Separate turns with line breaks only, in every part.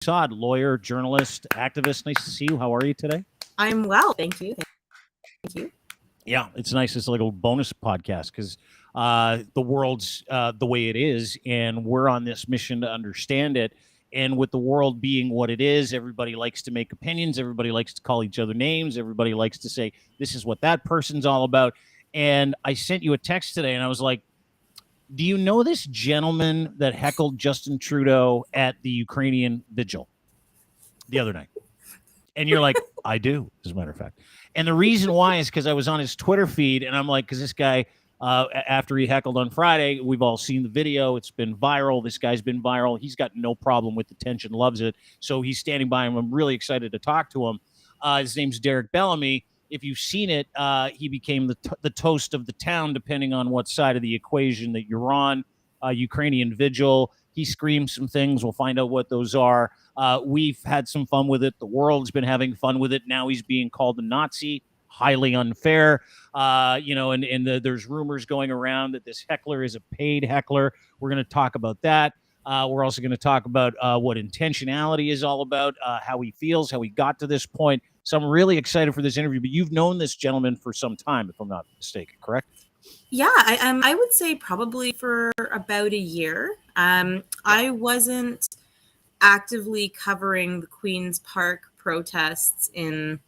Saad, lawyer, journalist, activist. Nice to see you. How are you today?
I'm well, thank you. Thank you.
Yeah, it's nice. It's like a bonus podcast because the world's the way it is, and we're on this mission to understand it. And with the world being what it is, everybody likes to make opinions. Everybody likes to call each other names. Everybody likes to say, this is what that person's all about. And I sent you a text today, and I was like, do you know this gentleman that heckled Justin Trudeau at the Ukrainian vigil the other night? And you're like, I do, as a matter of fact. And the reason why is because I was on his Twitter feed, and I'm like, because this guy, after he heckled on Friday, we've all seen the video. It's been viral. This guy's been viral. He's got no problem with the tension, loves it. So he's standing by him. I'm really excited to talk to him. His name's Derick Bellamy. If you've seen it, he became the toast of the town, depending on what side of the equation that you're on. Ukrainian vigil. He screamed some things. We'll find out what those are. We've had some fun with it. The world's been having fun with it. Now he's being called a Nazi. Highly unfair. There's rumors going around that this heckler is a paid heckler. We're going to talk about that. We're also going to talk about what intentionality is all about, how he feels, how he got to this point. So I'm really excited for this interview. But you've known this gentleman for some time, if I'm not mistaken, correct?
Yeah, I would say probably for about a year. I wasn't actively covering the Queen's Park protests in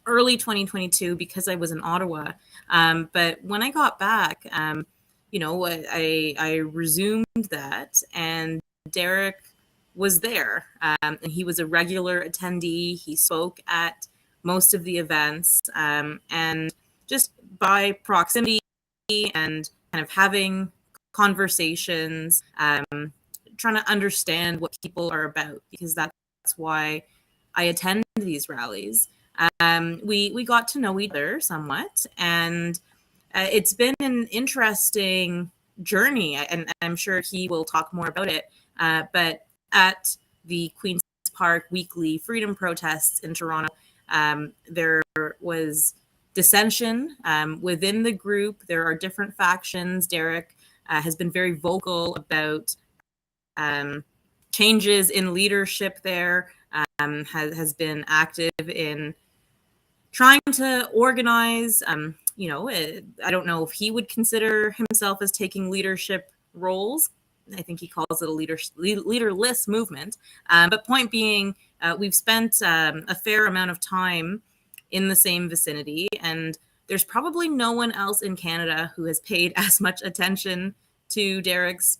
early 2022 because I was in Ottawa. But when I got back, I resumed that, and Derick was there. And he was a regular attendee. He spoke at most of the events, and just by proximity and kind of having conversations, trying to understand what people are about, because that's why I attend these rallies. We got to know each other somewhat, and it's been an interesting journey, and I'm sure he will talk more about it. But at the Queen's Park weekly freedom protests in Toronto, there was dissension within the group. There are different factions. Derick has been very vocal about changes in leadership there, has been active in trying to organize. I don't know if he would consider himself as taking leadership roles. I think he calls it a leaderless movement. But point being, we've spent a fair amount of time in the same vicinity, and there's probably no one else in Canada who has paid as much attention to Derick's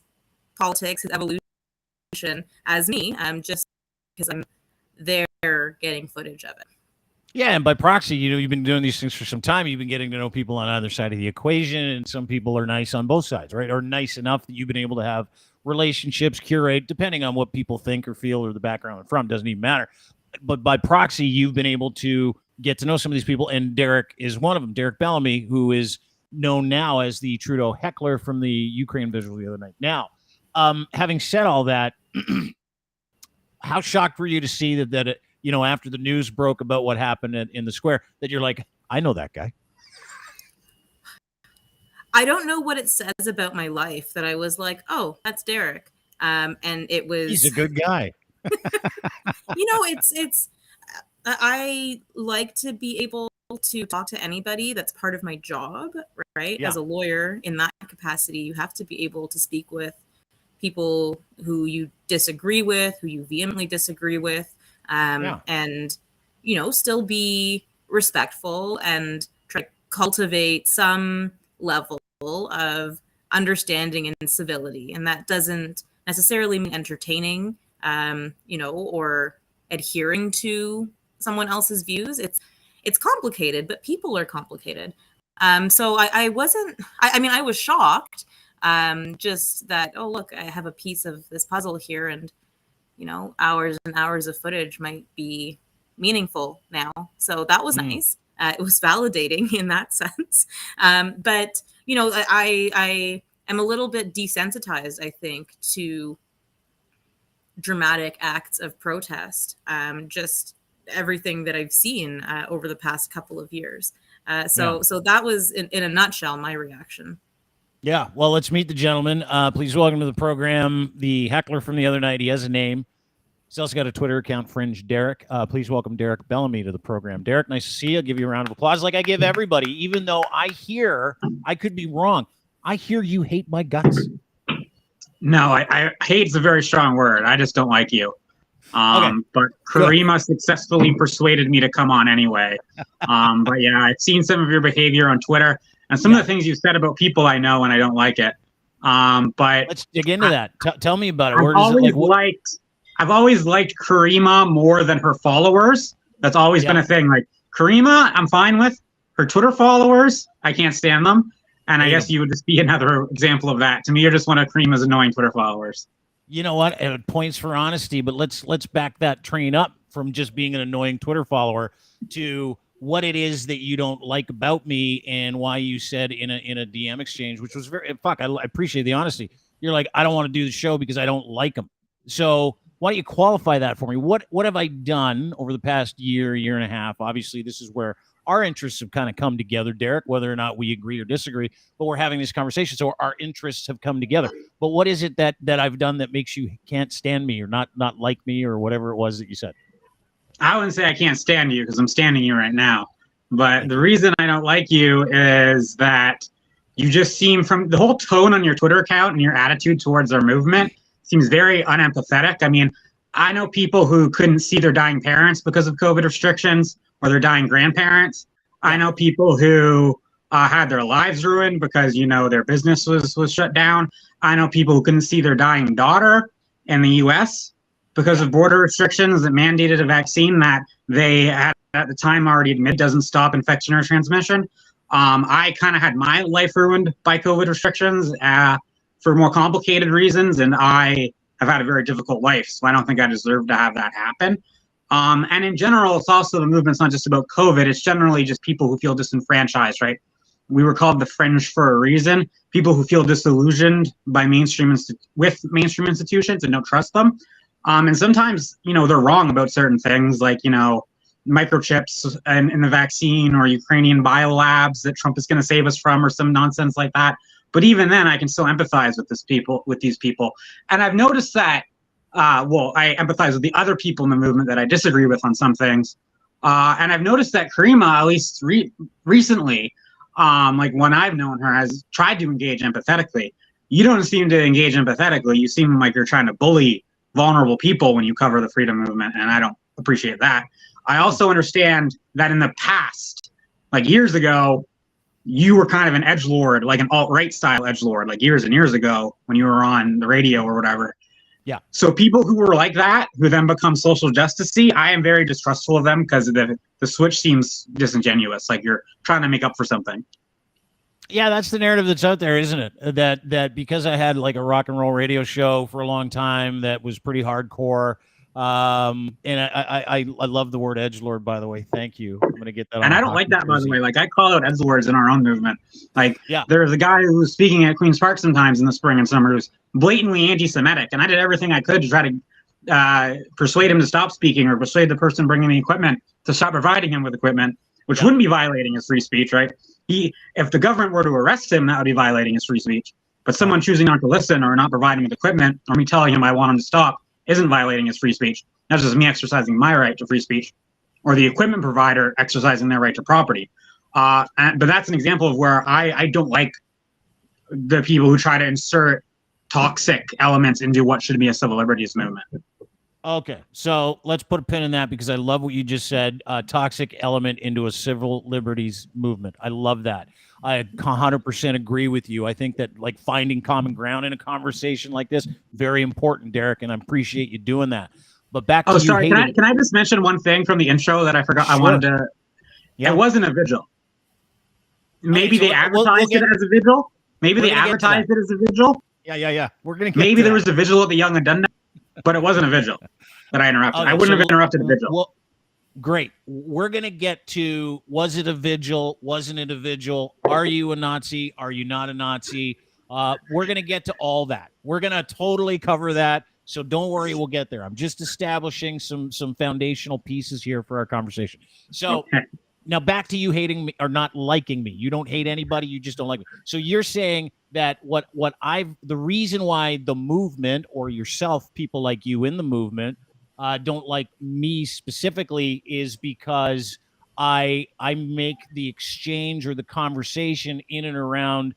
politics, his evolution, as me, just because I'm there getting footage of it.
Yeah, and by proxy, you've been doing these things for some time. You've been getting to know people on either side of the equation, and some people are nice on both sides, right? Or nice enough that you've been able to have relationships, curate, depending on what people think or feel or the background they're from, doesn't even matter. But by proxy, you've been able to get to know some of these people, and Derick is one of them. Derick Bellamy, who is known now as the Trudeau heckler from the Ukraine vigil the other night. Now, having said all that, how shocked were you to see that it, after the news broke about what happened in the square, that you're like, I know that guy?
I don't know what it says about my life that I was like, oh, that's Derick. And it was...
He's a good guy.
I like to be able to talk to anybody. That's part of my job, right? Yeah. As a lawyer, in that capacity, you have to be able to speak with people who you disagree with, who you vehemently disagree with, and, still be respectful and try to cultivate some level of understanding and civility. And that doesn't necessarily mean entertaining, or adhering to someone else's views. It's complicated, but people are complicated. So I was shocked, just that, oh, look, I have a piece of this puzzle here, and, hours and hours of footage might be meaningful now. So that was nice. It was validating in that sense. But, I am a little bit desensitized, I think, to dramatic acts of protest, just everything that I've seen over the past couple of years. So that was, in a nutshell, my reaction.
Yeah, well, let's meet the gentleman. Please welcome to the program the heckler from the other night. He has a name. He's also got a Twitter account, Fringe Derick. Please welcome Derick Bellamy to the program. Derick, nice to see you. I'll give you a round of applause like I give everybody, even though I could be wrong. I hear you hate my guts.
No, I hate is a very strong word. I just don't like you.
Okay.
But Caryma successfully persuaded me to come on anyway. But yeah, I've seen some of your behavior on Twitter and some of the things you said about people I know, and I don't like it. But
let's dig into that. Tell me about it.
I've always liked Caryma more than her followers. That's always been a thing. Like Caryma, I'm fine with. Her Twitter followers, I can't stand them. And I guess you would just be another example of that. To me, you're just one of Caryma's annoying Twitter followers.
You know what? It points for honesty, but let's back that train up from just being an annoying Twitter follower to what it is that you don't like about me and why you said in a DM exchange, which was I appreciate the honesty. You're like, I don't want to do the show because I don't like them. So why don't you qualify that for me? What have I done over the past year and a half? Obviously, this is where our interests have kind of come together, Derick, whether or not we agree or disagree, but we're having this conversation. So our interests have come together. But what is it that I've done that makes you can't stand me or not like me or whatever it was that you said?
I wouldn't say I can't stand you because I'm standing you right now. But the reason I don't like you is that you just seem, from the whole tone on your Twitter account and your attitude towards our movement, seems very unempathetic. I mean, I know people who couldn't see their dying parents because of COVID restrictions or their dying grandparents. I know people who had their lives ruined because, their business was shut down. I know people who couldn't see their dying daughter in the U.S. because of border restrictions that mandated a vaccine that they had at the time already admit doesn't stop infection or transmission. I kind of had my life ruined by COVID restrictions for more complicated reasons, and I have had a very difficult life, so I don't think I deserve to have that happen. And in general, it's also the movement's not just about COVID. It's generally just people who feel disenfranchised, right? We were called the fringe for a reason. People who feel disillusioned by mainstream institutions and don't trust them. And sometimes, they're wrong about certain things like, microchips and the vaccine or Ukrainian biolabs that Trump is going to save us from or some nonsense like that. But even then, I can still empathize with these people. And I've noticed that, I empathize with the other people in the movement that I disagree with on some things. And I've noticed that Caryma, at least recently, like when I've known her, has tried to engage empathetically. You don't seem to engage empathetically. You seem like you're trying to bully vulnerable people when you cover the freedom movement, and I don't appreciate that. I also understand that in the past, like years ago, you were kind of an edgelord, like an alt-right style edgelord, like years and years ago when you were on the radio or whatever.
Yeah.
So people who were like that, who then become social justice-y, I am very distrustful of them because the switch seems disingenuous, like you're trying to make up for something.
Yeah, that's the narrative that's out there, isn't it? That because I had like a rock and roll radio show for a long time that was pretty hardcore. And I love the word edgelord, by the way. Thank you. I'm gonna get that.
And I don't like that, by the way. Like I call out edgelords in our own movement. Like there's a guy who was speaking at Queen's Park sometimes in the spring and summer who's blatantly anti-Semitic, and I did everything I could to try to persuade him to stop speaking or persuade the person bringing the equipment to stop providing him with equipment, which wouldn't be violating his free speech, right? If the government were to arrest him, that would be violating his free speech. But someone choosing not to listen or not providing him with equipment or me telling him I want him to stop isn't violating his free speech. That's just me exercising my right to free speech, or the equipment provider exercising their right to property. But that's an example of where I don't like the people who try to insert toxic elements into what should be a civil liberties movement.
Okay, so let's put a pin in that because I love what you just said, toxic element into a civil liberties movement. I love that. I 100% agree with you. I think that like finding common ground in a conversation like this, very important, Derick, and I appreciate you doing that. But back to
sorry, can I just mention one thing from the intro that I forgot? Sure. I wanted to. Yeah. It wasn't a vigil. Maybe they advertised it as a vigil. Maybe they advertised it as a vigil.
Yeah. We're gonna get
maybe there was a vigil at the Young and Done, but it wasn't a vigil that I interrupted. I wouldn't have interrupted a vigil.
Well, great. We're going to get to, was it a vigil? Wasn't it a vigil? Are you a Nazi? Are you not a Nazi? We're going to get to all that. We're going to totally cover that. So don't worry, we'll get there. I'm just establishing some foundational pieces here for our conversation. So now back to you hating me or not liking me. You don't hate anybody. You just don't like me. So you're saying that the reason why the movement or yourself, people like you in the movement, don't like me specifically is because I make the exchange or the conversation in and around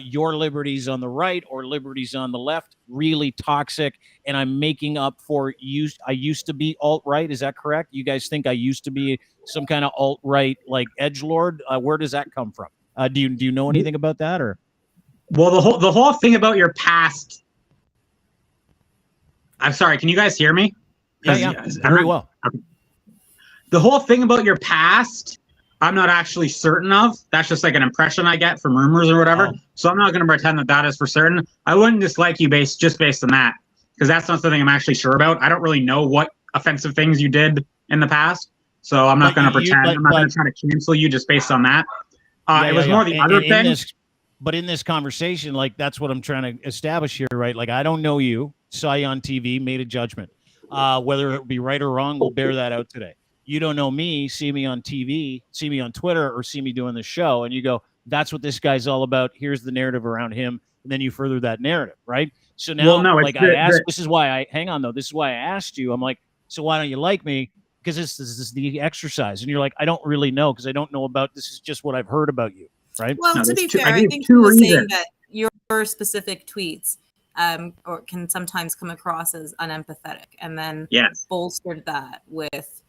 your liberties on the right or liberties on the left really toxic, and I'm making up for you. I used to be alt-right. Is that correct? You guys think I used to be some kind of alt-right like edgelord? Where does that come from? Do you know anything about that? Or
well, the whole thing about your past. I'm sorry. Can you guys hear me?
Yeah, very well.
The whole thing about your past, I'm not actually certain of. That's just like an impression I get from rumors or whatever.
Oh.
So I'm not going to pretend that is for certain. I wouldn't dislike you based on that, because that's not something I'm actually sure about. I don't really know what offensive things you did in the past, so I'm not going to pretend. I'm not going to try to cancel you just based on that. It was more the other thing.
But in this conversation, like, that's what I'm trying to establish here, right? Like, I don't know you, saw you on TV, made a judgment. Whether it be right or wrong, we'll bear that out today. You don't know me, see me on TV, see me on Twitter, or see me doing the show, and you go, that's what this guy's all about. Here's the narrative around him, and then you further that narrative, right? So now, I asked, this is why I asked you. I'm like, so why don't you like me? Because this is the exercise, and you're like, I don't really know, because I don't know about, this is just what I've heard about you, right?
Well, to be fair, I think you were saying that your specific tweets or can sometimes come across as unempathetic, and then bolstered that with,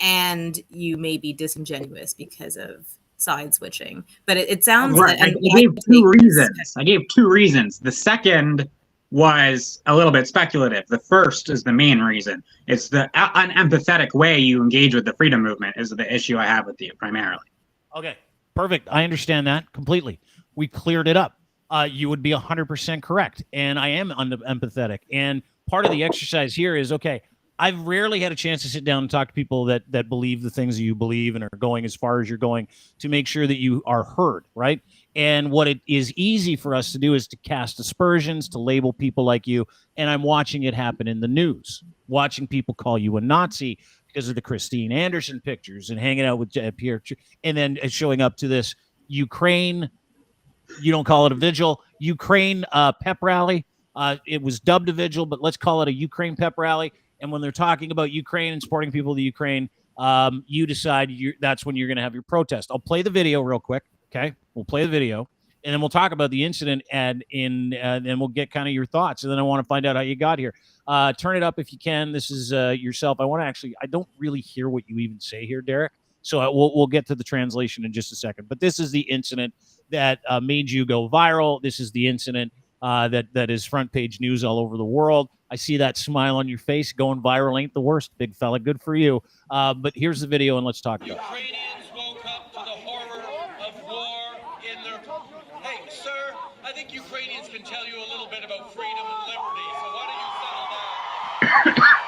and you may be disingenuous because of side switching. But it sounds
right.
like
I gave two reasons. I gave two reasons. The second was a little bit speculative. The first is the main reason. It's the unempathetic way you engage with the freedom movement is the issue I have with you primarily.
Okay, perfect. I understand that completely. We cleared it up. You would be 100% correct. And I am empathetic. And part of the exercise here is, okay, I've rarely had a chance to sit down and talk to people that believe the things that you believe and are going as far as you're going to make sure that you are heard, right? And what it is easy for us to do is to cast aspersions, to label people like you. And I'm watching it happen in the news, watching people call you a Nazi because of the Christine Anderson pictures and hanging out with Pierre, and then showing up to this Ukraine, you don't call it a vigil, Ukraine pep rally. It was dubbed a vigil, but let's call it a Ukraine pep rally. And when they're talking about Ukraine and supporting people of the Ukraine, you decide that's when you're going to have your protest. I'll play the video real quick. Okay, we'll play the video, and then we'll talk about the incident, and we'll get kind of your thoughts. And then I want to find out how you got here. Turn it up if you can. This is yourself. I don't really hear what you even say here, Derick. So we'll get to the translation in just a second. But this is the incident that made you go viral. This is the incident that is front page news all over the world. I see that smile on your face. Going viral ain't the worst, big fella. Good for you. But here's the video, and let's talk about it.
Ukrainians woke up to the horror of war in their... Hey, sir, I think Ukrainians can tell you a little bit about freedom and liberty, so why don't you settle down?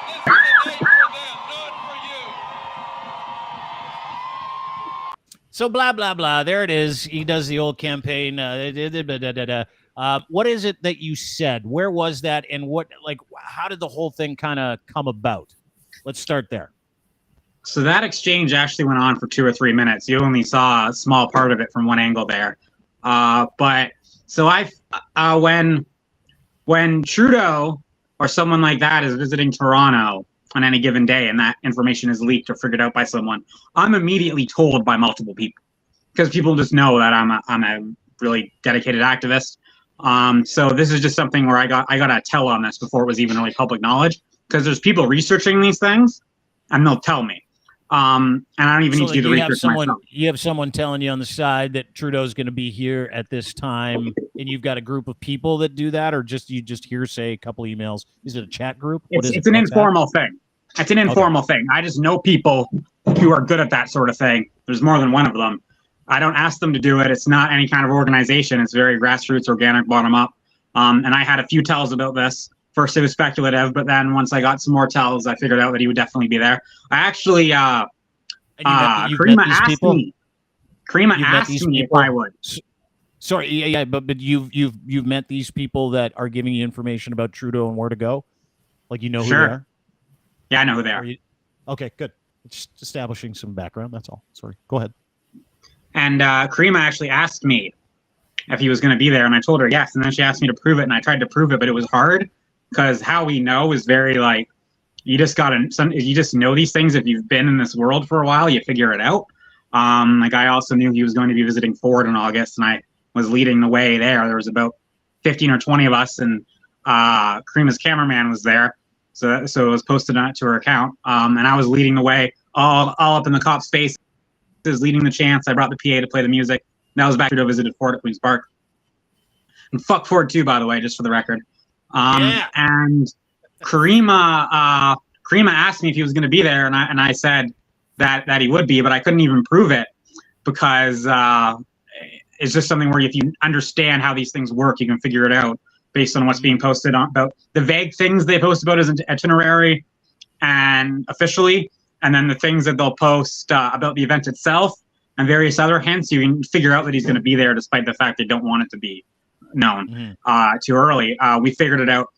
This is a night for them, not for you.
So blah, blah, blah. There it is. He does the old campaign. What is it that you said? Where was that? And how did the whole thing kind of come about? Let's start there.
So that exchange actually went on for 2 or 3 minutes. You only saw a small part of it from one angle there. But so when Trudeau or someone like that is visiting Toronto on any given day and that information is leaked or figured out by someone, I'm immediately told by multiple people, because people just know that I'm a really dedicated activist. So this is just something where I got a tell on this before it was even really public knowledge, because there's people researching these things and they'll tell me. And I don't even need to do the research myself.
You have someone telling you on the side that Trudeau's going to be here at this time, and you've got a group of people that do that, or you just hearsay a couple emails? Is it a chat group?
It's an informal thing. It's an informal thing. I just know people who are good at that sort of thing. There's more than one of them. I don't ask them to do it. It's not any kind of organization. It's very grassroots, organic, bottom up. And I had a few tells about this. First, it was speculative, but then once I got some more tells, I figured out that he would definitely be there. I actually, Caryma asked me if I would.
Sorry, yeah, but you've met these people that are giving you information about Trudeau and where to go? Like, you know who they are?
Yeah, I know who they are.
Okay, good. Just establishing some background, that's all. Sorry, go ahead.
And Caryma actually asked me if he was going to be there, and I told her yes. And then she asked me to prove it, and I tried to prove it, but it was hard because how we know is very you just you just know these things. If you've been in this world for a while, you figure it out. Like I also knew he was going to be visiting Ford in August, and I was leading the way there. There was about 15 or 20 of us, and Caryma's cameraman was there. So it was posted to her account. And I was leading the way, all up in the cop's faces, leading the chants. I brought the PA to play the music. That was back Trudeau visited Ford at Queen's Park. And fuck Ford too, by the way, just for the record. And Caryma asked me if he was going to be there, and I said that he would be, but I couldn't even prove it because it's just something where if you understand how these things work, you can figure it out based on what's being posted about the vague things they post about his itinerary and officially, and then the things that they'll post about the event itself and various other hints. You can figure out that he's going to be there despite the fact they don't want it to be known too early. We figured it out.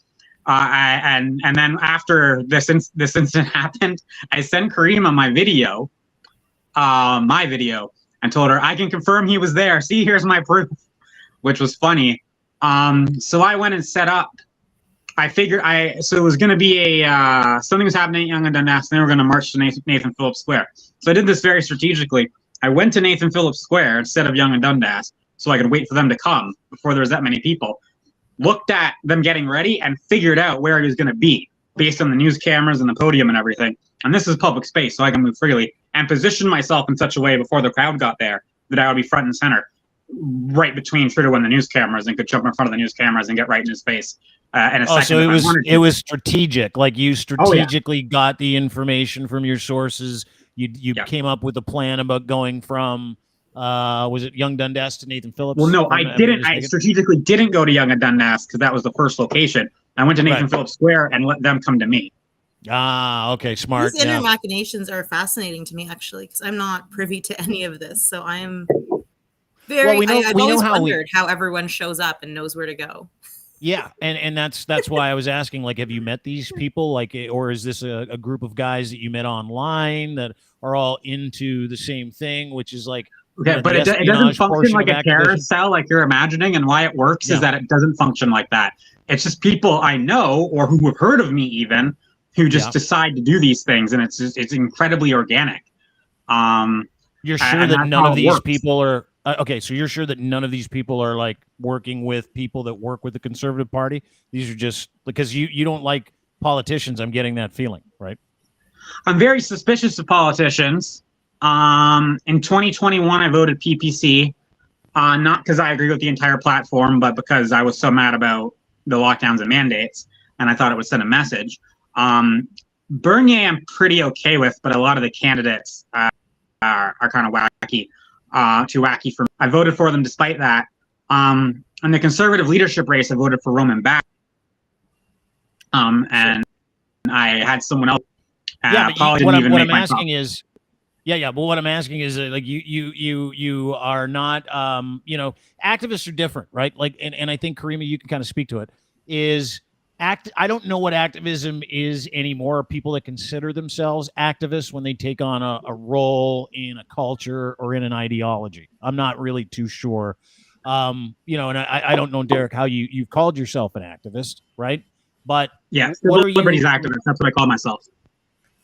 And then after this incident happened, I sent Caryma my video, and told her, I can confirm he was there. See, here's my proof, which was funny. So I went and set up. So it was going to be something was happening at Yonge and Dundas, and they were going to march to Nathan Phillips Square. So I did this very strategically. I went to Nathan Phillips Square instead of Yonge and Dundas, so I could wait for them to come before there was that many people. Looked at them getting ready and figured out where he was going to be based on the news cameras and the podium and everything. And this is public space, so I can move freely, and positioned myself in such a way before the crowd got there that I would be front and center, right between Trudeau and the news cameras, and could jump in front of the news cameras and get right in his face. In a second,
so it was strategic. Like you strategically got the information from your sources. You came up with a plan about going from was it Yonge Dundas to Nathan Phillips?
Well, no, I didn't. I strategically didn't go to Yonge and Dundas because that was the first location. I went to Nathan Phillips Square and let them come to me.
Okay, smart.
These inner machinations are fascinating to me, actually, because I'm not privy to any of this. So I'm very. Well, I've always wondered how everyone shows up and knows where to go.
Yeah, and that's why I was asking, like, have you met these people, like, or is this a group of guys that you met online that are all into the same thing, which is like,
okay, but it doesn't function like a carousel like you're imagining, and why it works is that it doesn't function like that. It's just people I know or who have heard of me even who just decide to do these things, and it's incredibly organic.
You're sure that none of these people are okay, so you're sure that none of these people are like working with people that work with the Conservative Party? These are just because you don't like politicians. I'm getting that feeling, right?
I'm very suspicious of politicians. In 2021, I voted PPC, not because I agree with the entire platform, but because I was so mad about the lockdowns and mandates, and I thought it would send a message. Bernier, I'm pretty okay with, but a lot of the candidates are kind of wacky. Too wacky for me. I voted for them despite that. In the Conservative leadership race, I voted for Roman Back. And I had someone else.
But what I'm asking is, but what I'm asking is, like, you are not, activists are different, right? Like, and I think, Caryma, you can kind of speak to it. I don't know what activism is anymore. People that consider themselves activists when they take on a role in a culture or in an ideology. I'm not really too sure. And I don't know, Derick, how you've called yourself an activist, right? But
civil liberties activist. That's what I call myself.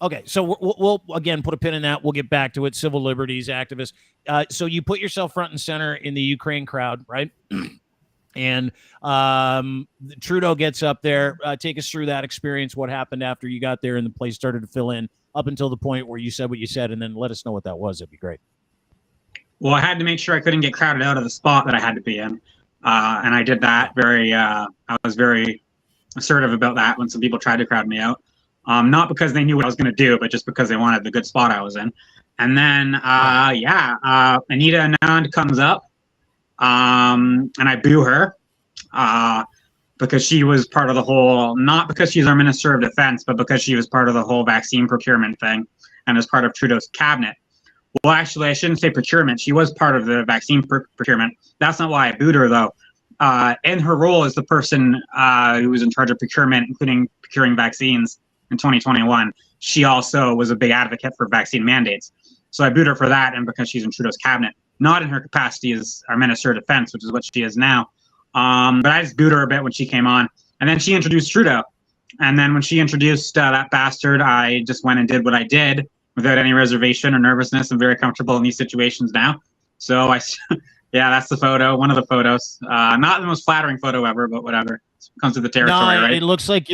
Okay, so we'll again put a pin in that. We'll get back to it. Civil liberties activist. So you put yourself front and center in the Ukraine crowd, right? And Trudeau gets up there. Take us through that experience. What happened after you got there and the place started to fill in up until the point where you said what you said, and then let us know what that was. That'd be great.
Well, I had to make sure I couldn't get crowded out of the spot that I had to be in, and I did that. I was very assertive about that when some people tried to crowd me out. Not because they knew what I was going to do, but just because they wanted the good spot I was in. And then, Anita Anand comes up, and I boo her because she was part of the whole, not because she's our Minister of Defense, but because she was part of the whole vaccine procurement thing and as part of Trudeau's cabinet. Well, actually, I shouldn't say procurement. She was part of the vaccine procurement. That's not why I booed her, though. In her role as the person who was in charge of procurement, including procuring vaccines in 2021, she also was a big advocate for vaccine mandates. So I booed her for that, and because she's in Trudeau's cabinet, not in her capacity as our Minister of Defense, which is what she is now. But I just booed her a bit when she came on. And then she introduced Trudeau. And then when she introduced that bastard, I just went and did what I did without any reservation or nervousness. I'm very comfortable in these situations now. So yeah, that's the photo, one of the photos. Not the most flattering photo ever, but whatever. It comes with the territory,
no,
right?
It looks like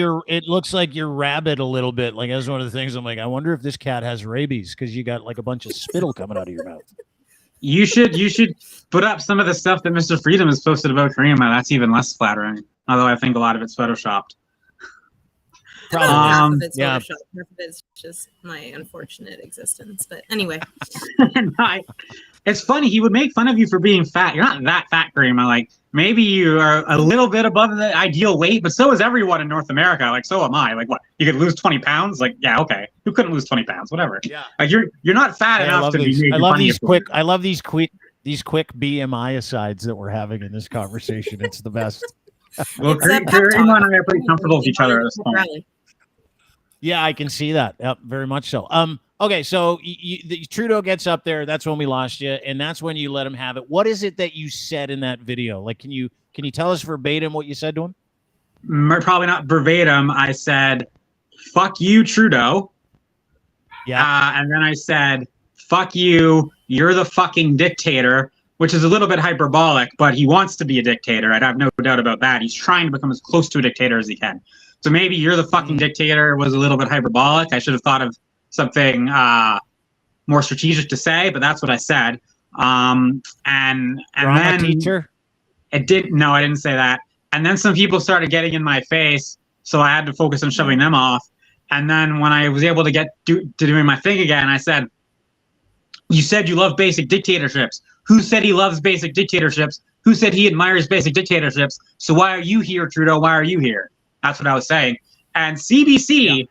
you're rabid a little bit. Like that's one of the things I'm like, I wonder if this cat has rabies because you got like a bunch of spittle coming out of your mouth.
You should put up some of the stuff that Mr. Freedom has posted about Caryma. That's even less flattering. Although I think a lot of it's photoshopped.
Half of it's Photoshop, half of it's just my unfortunate existence. But anyway.
It's funny, he would make fun of you for being fat. You're not that fat, Caryma. Like, maybe you are a little bit above the ideal weight, but so is everyone in North America. Like, so am I. Like, what? You could lose 20 pounds? Like, yeah, okay. Who couldn't lose 20 pounds? Whatever.
Yeah.
Like, you're not fat enough to be.
I love these quick BMI asides that we're having in this conversation. It's the best.
Well, Caryma and I are pretty comfortable with each other at this point.
Yeah, I can see that. Yep, very much so. Okay, so Trudeau gets up there. That's when we lost you, and that's when you let him have it. What is it that you said in that video? Like, can you tell us verbatim what you said to him?
Probably not verbatim. I said, "Fuck you, Trudeau." Yeah. And then I said, "Fuck you. You're the fucking dictator," which is a little bit hyperbolic, but he wants to be a dictator. I'd have no doubt about that. He's trying to become as close to a dictator as he can. So maybe "you're the fucking dictator" was a little bit hyperbolic. I should have thought of something more strategic to say, but that's what I said. And then
teacher?
It didn't. No, I didn't say that. And then some people started getting in my face, so I had to focus on shoving them off. And then when I was able to get to doing my thing again, I said, "You said you love basic dictatorships. Who said he loves basic dictatorships? Who said he admires basic dictatorships? So why are you here, Trudeau? Why are you here?" That's what I was saying. And CBC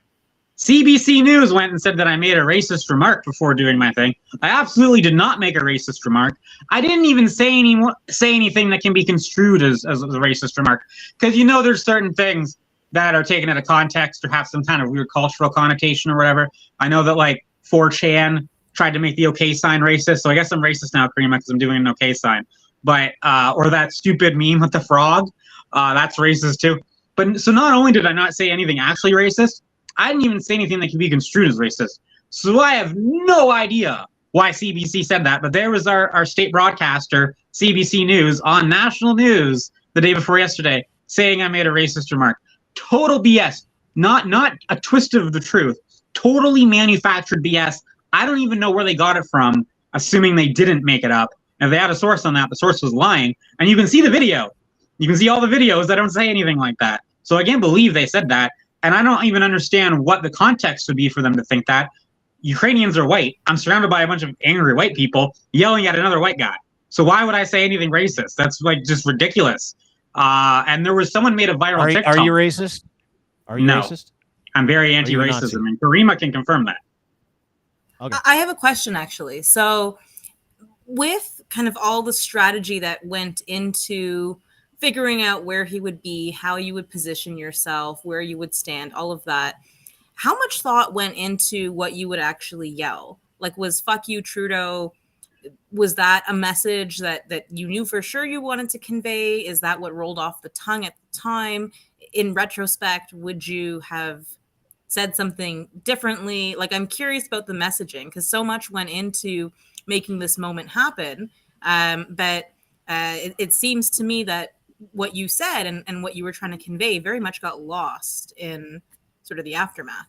News went and said that I made a racist remark before doing my thing. I absolutely did not make a racist remark. I didn't even say anything that can be construed as a racist remark. Because, there's certain things that are taken out of context or have some kind of weird cultural connotation or whatever. I know that, like, 4chan tried to make the okay sign racist. So I guess I'm racist now, Caryma, because I'm doing an okay sign. But, or that stupid meme with the frog, that's racist too. But so not only did I not say anything actually racist, I didn't even say anything that can be construed as racist. So I have no idea why CBC said that. But there was our state broadcaster, CBC News, on national news the day before yesterday, saying I made a racist remark. Total BS. Not a twist of the truth. Totally manufactured BS. I don't even know where they got it from, assuming they didn't make it up. If they had a source on that, the source was lying. And you can see the video. You can see all the videos that don't say anything like that. So I can't believe they said that. And I don't even understand what the context would be for them to think that. Ukrainians are white. I'm surrounded by a bunch of angry white people yelling at another white guy. So why would I say anything racist? That's like just ridiculous. And there was someone made a viral TikTok.
Are you racist? Are you racist?
I'm very anti-racism, and Caryma can confirm that.
Okay. I have a question, actually. So with kind of all the strategy that went into figuring out where he would be, how you would position yourself, where you would stand, all of that, how much thought went into what you would actually yell? Like, was "fuck you, Trudeau," was that a message that you knew for sure you wanted to convey? Is that what rolled off the tongue at the time? In retrospect, would you have said something differently? Like, I'm curious about the messaging, because so much went into making this moment happen. But it seems to me that what you said and what you were trying to convey very much got lost in sort of the aftermath.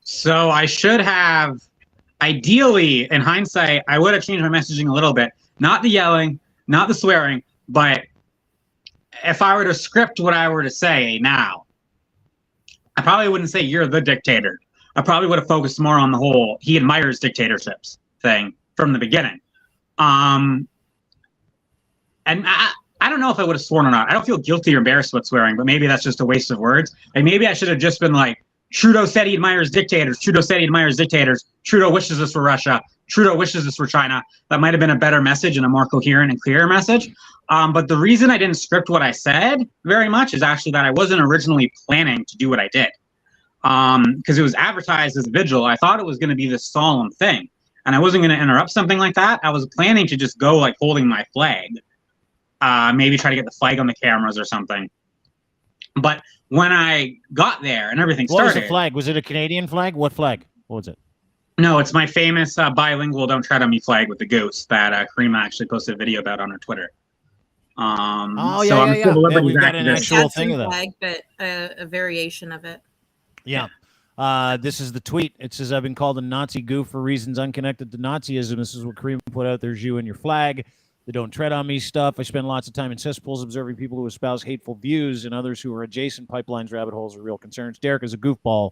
So I should have, ideally, in hindsight, I would have changed my messaging a little bit. Not the yelling, not the swearing, but if I were to script what I were to say now, I probably wouldn't say "you're the dictator." I probably would have focused more on the whole "he admires dictatorships" thing from the beginning. And I don't know if I would have sworn or not. I don't feel guilty or embarrassed about swearing, but maybe that's just a waste of words. Like, maybe I should have just been like, "Trudeau said he admires dictators. Trudeau said he admires dictators. Trudeau wishes this for Russia. Trudeau wishes this for China." That might have been a better message and a more coherent and clearer message. But the reason I didn't script what I said very much is actually that I wasn't originally planning to do what I did. Because it was advertised as a vigil. I thought it was going to be this solemn thing. And I wasn't going to interrupt something like that. I was planning to just go like holding my flag. Maybe try to get the flag on the cameras or something. But when I got there and everything
What was
started,
the flag? Was it a Canadian flag? What flag? What was it?
no, it's my famous bilingual "Don't Tread on Me" flag with the goose that Caryma actually posted a video about on her Twitter.
Oh,
so I'm a civil
Yeah,
liberties
we've got an
activist.
actual thing of that.
Flag, but a variation of it.
Yeah. This is the tweet. It says, I've been called a Nazi goof for reasons unconnected to Nazism. This is what Caryma put out. There's you and your flag. The "Don't Tread on Me" stuff. I spend lots of time in cesspools observing people who espouse hateful views and others who are adjacent. Pipelines, rabbit holes are real concerns. Derick is a goofball,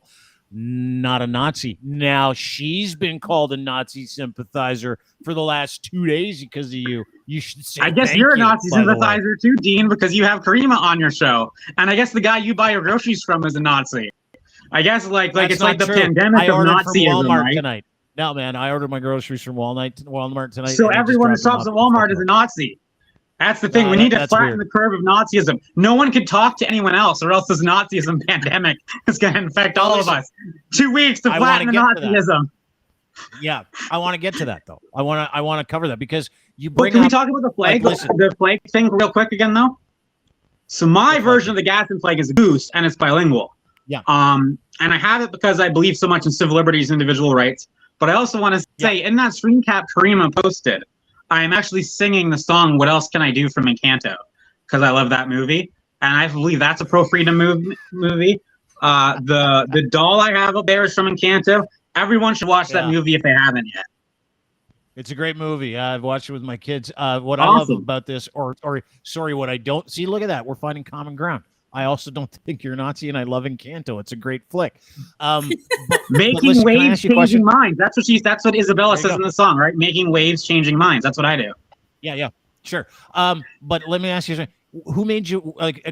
not a Nazi. Now, she's been called a Nazi sympathizer for the last 2 days because of you. You should say
I guess
thank
you're a
you,
Nazi
by the way.
sympathizer too, Dean, because you have Caryma on your show. And I guess the guy you buy your groceries from is a Nazi. I guess like
That's
it's
not
like the
true.
pandemic
I
of
ordered from
Nazism,
Walmart
right?
tonight. No, man, I ordered my groceries from Walmart tonight.
So
and they just
everyone who
dropped them
shops at
off
Walmart is a Nazi. That's the thing. We need to
that's
flatten
weird.
the curve of Nazism. No one can talk to anyone else, or else this Nazism pandemic is going to infect all of us. 2 weeks to
I
flatten the
wanna get to that.
Nazism.
Yeah, I want to get to that though. I want to cover that because you
But
bring
can we
up.
talk about the flag?
Like, listen.
The flag thing real quick again, though. So my version of the Gaston flag is a goose, and it's bilingual.
Yeah.
And I have it because I believe so much in civil liberties and individual rights. But I also want to say, in that screen cap Caryma posted, I am actually singing the song "What Else Can I Do" from Encanto because I love that movie, and I believe that's a pro-freedom movie. The doll I have up there is from Encanto. Everyone should watch that movie if they haven't yet.
It's a great movie. I've watched it with my kids. What I love about this, or sorry, what I don't see. Look at that. We're finding common ground. I also don't think you're Nazi, and I love Encanto. It's a great flick.
Making waves, changing minds. That's what Isabella says in the song, right? Making waves, changing minds. That's what I do.
Yeah, sure. But let me ask you something. Who made you like?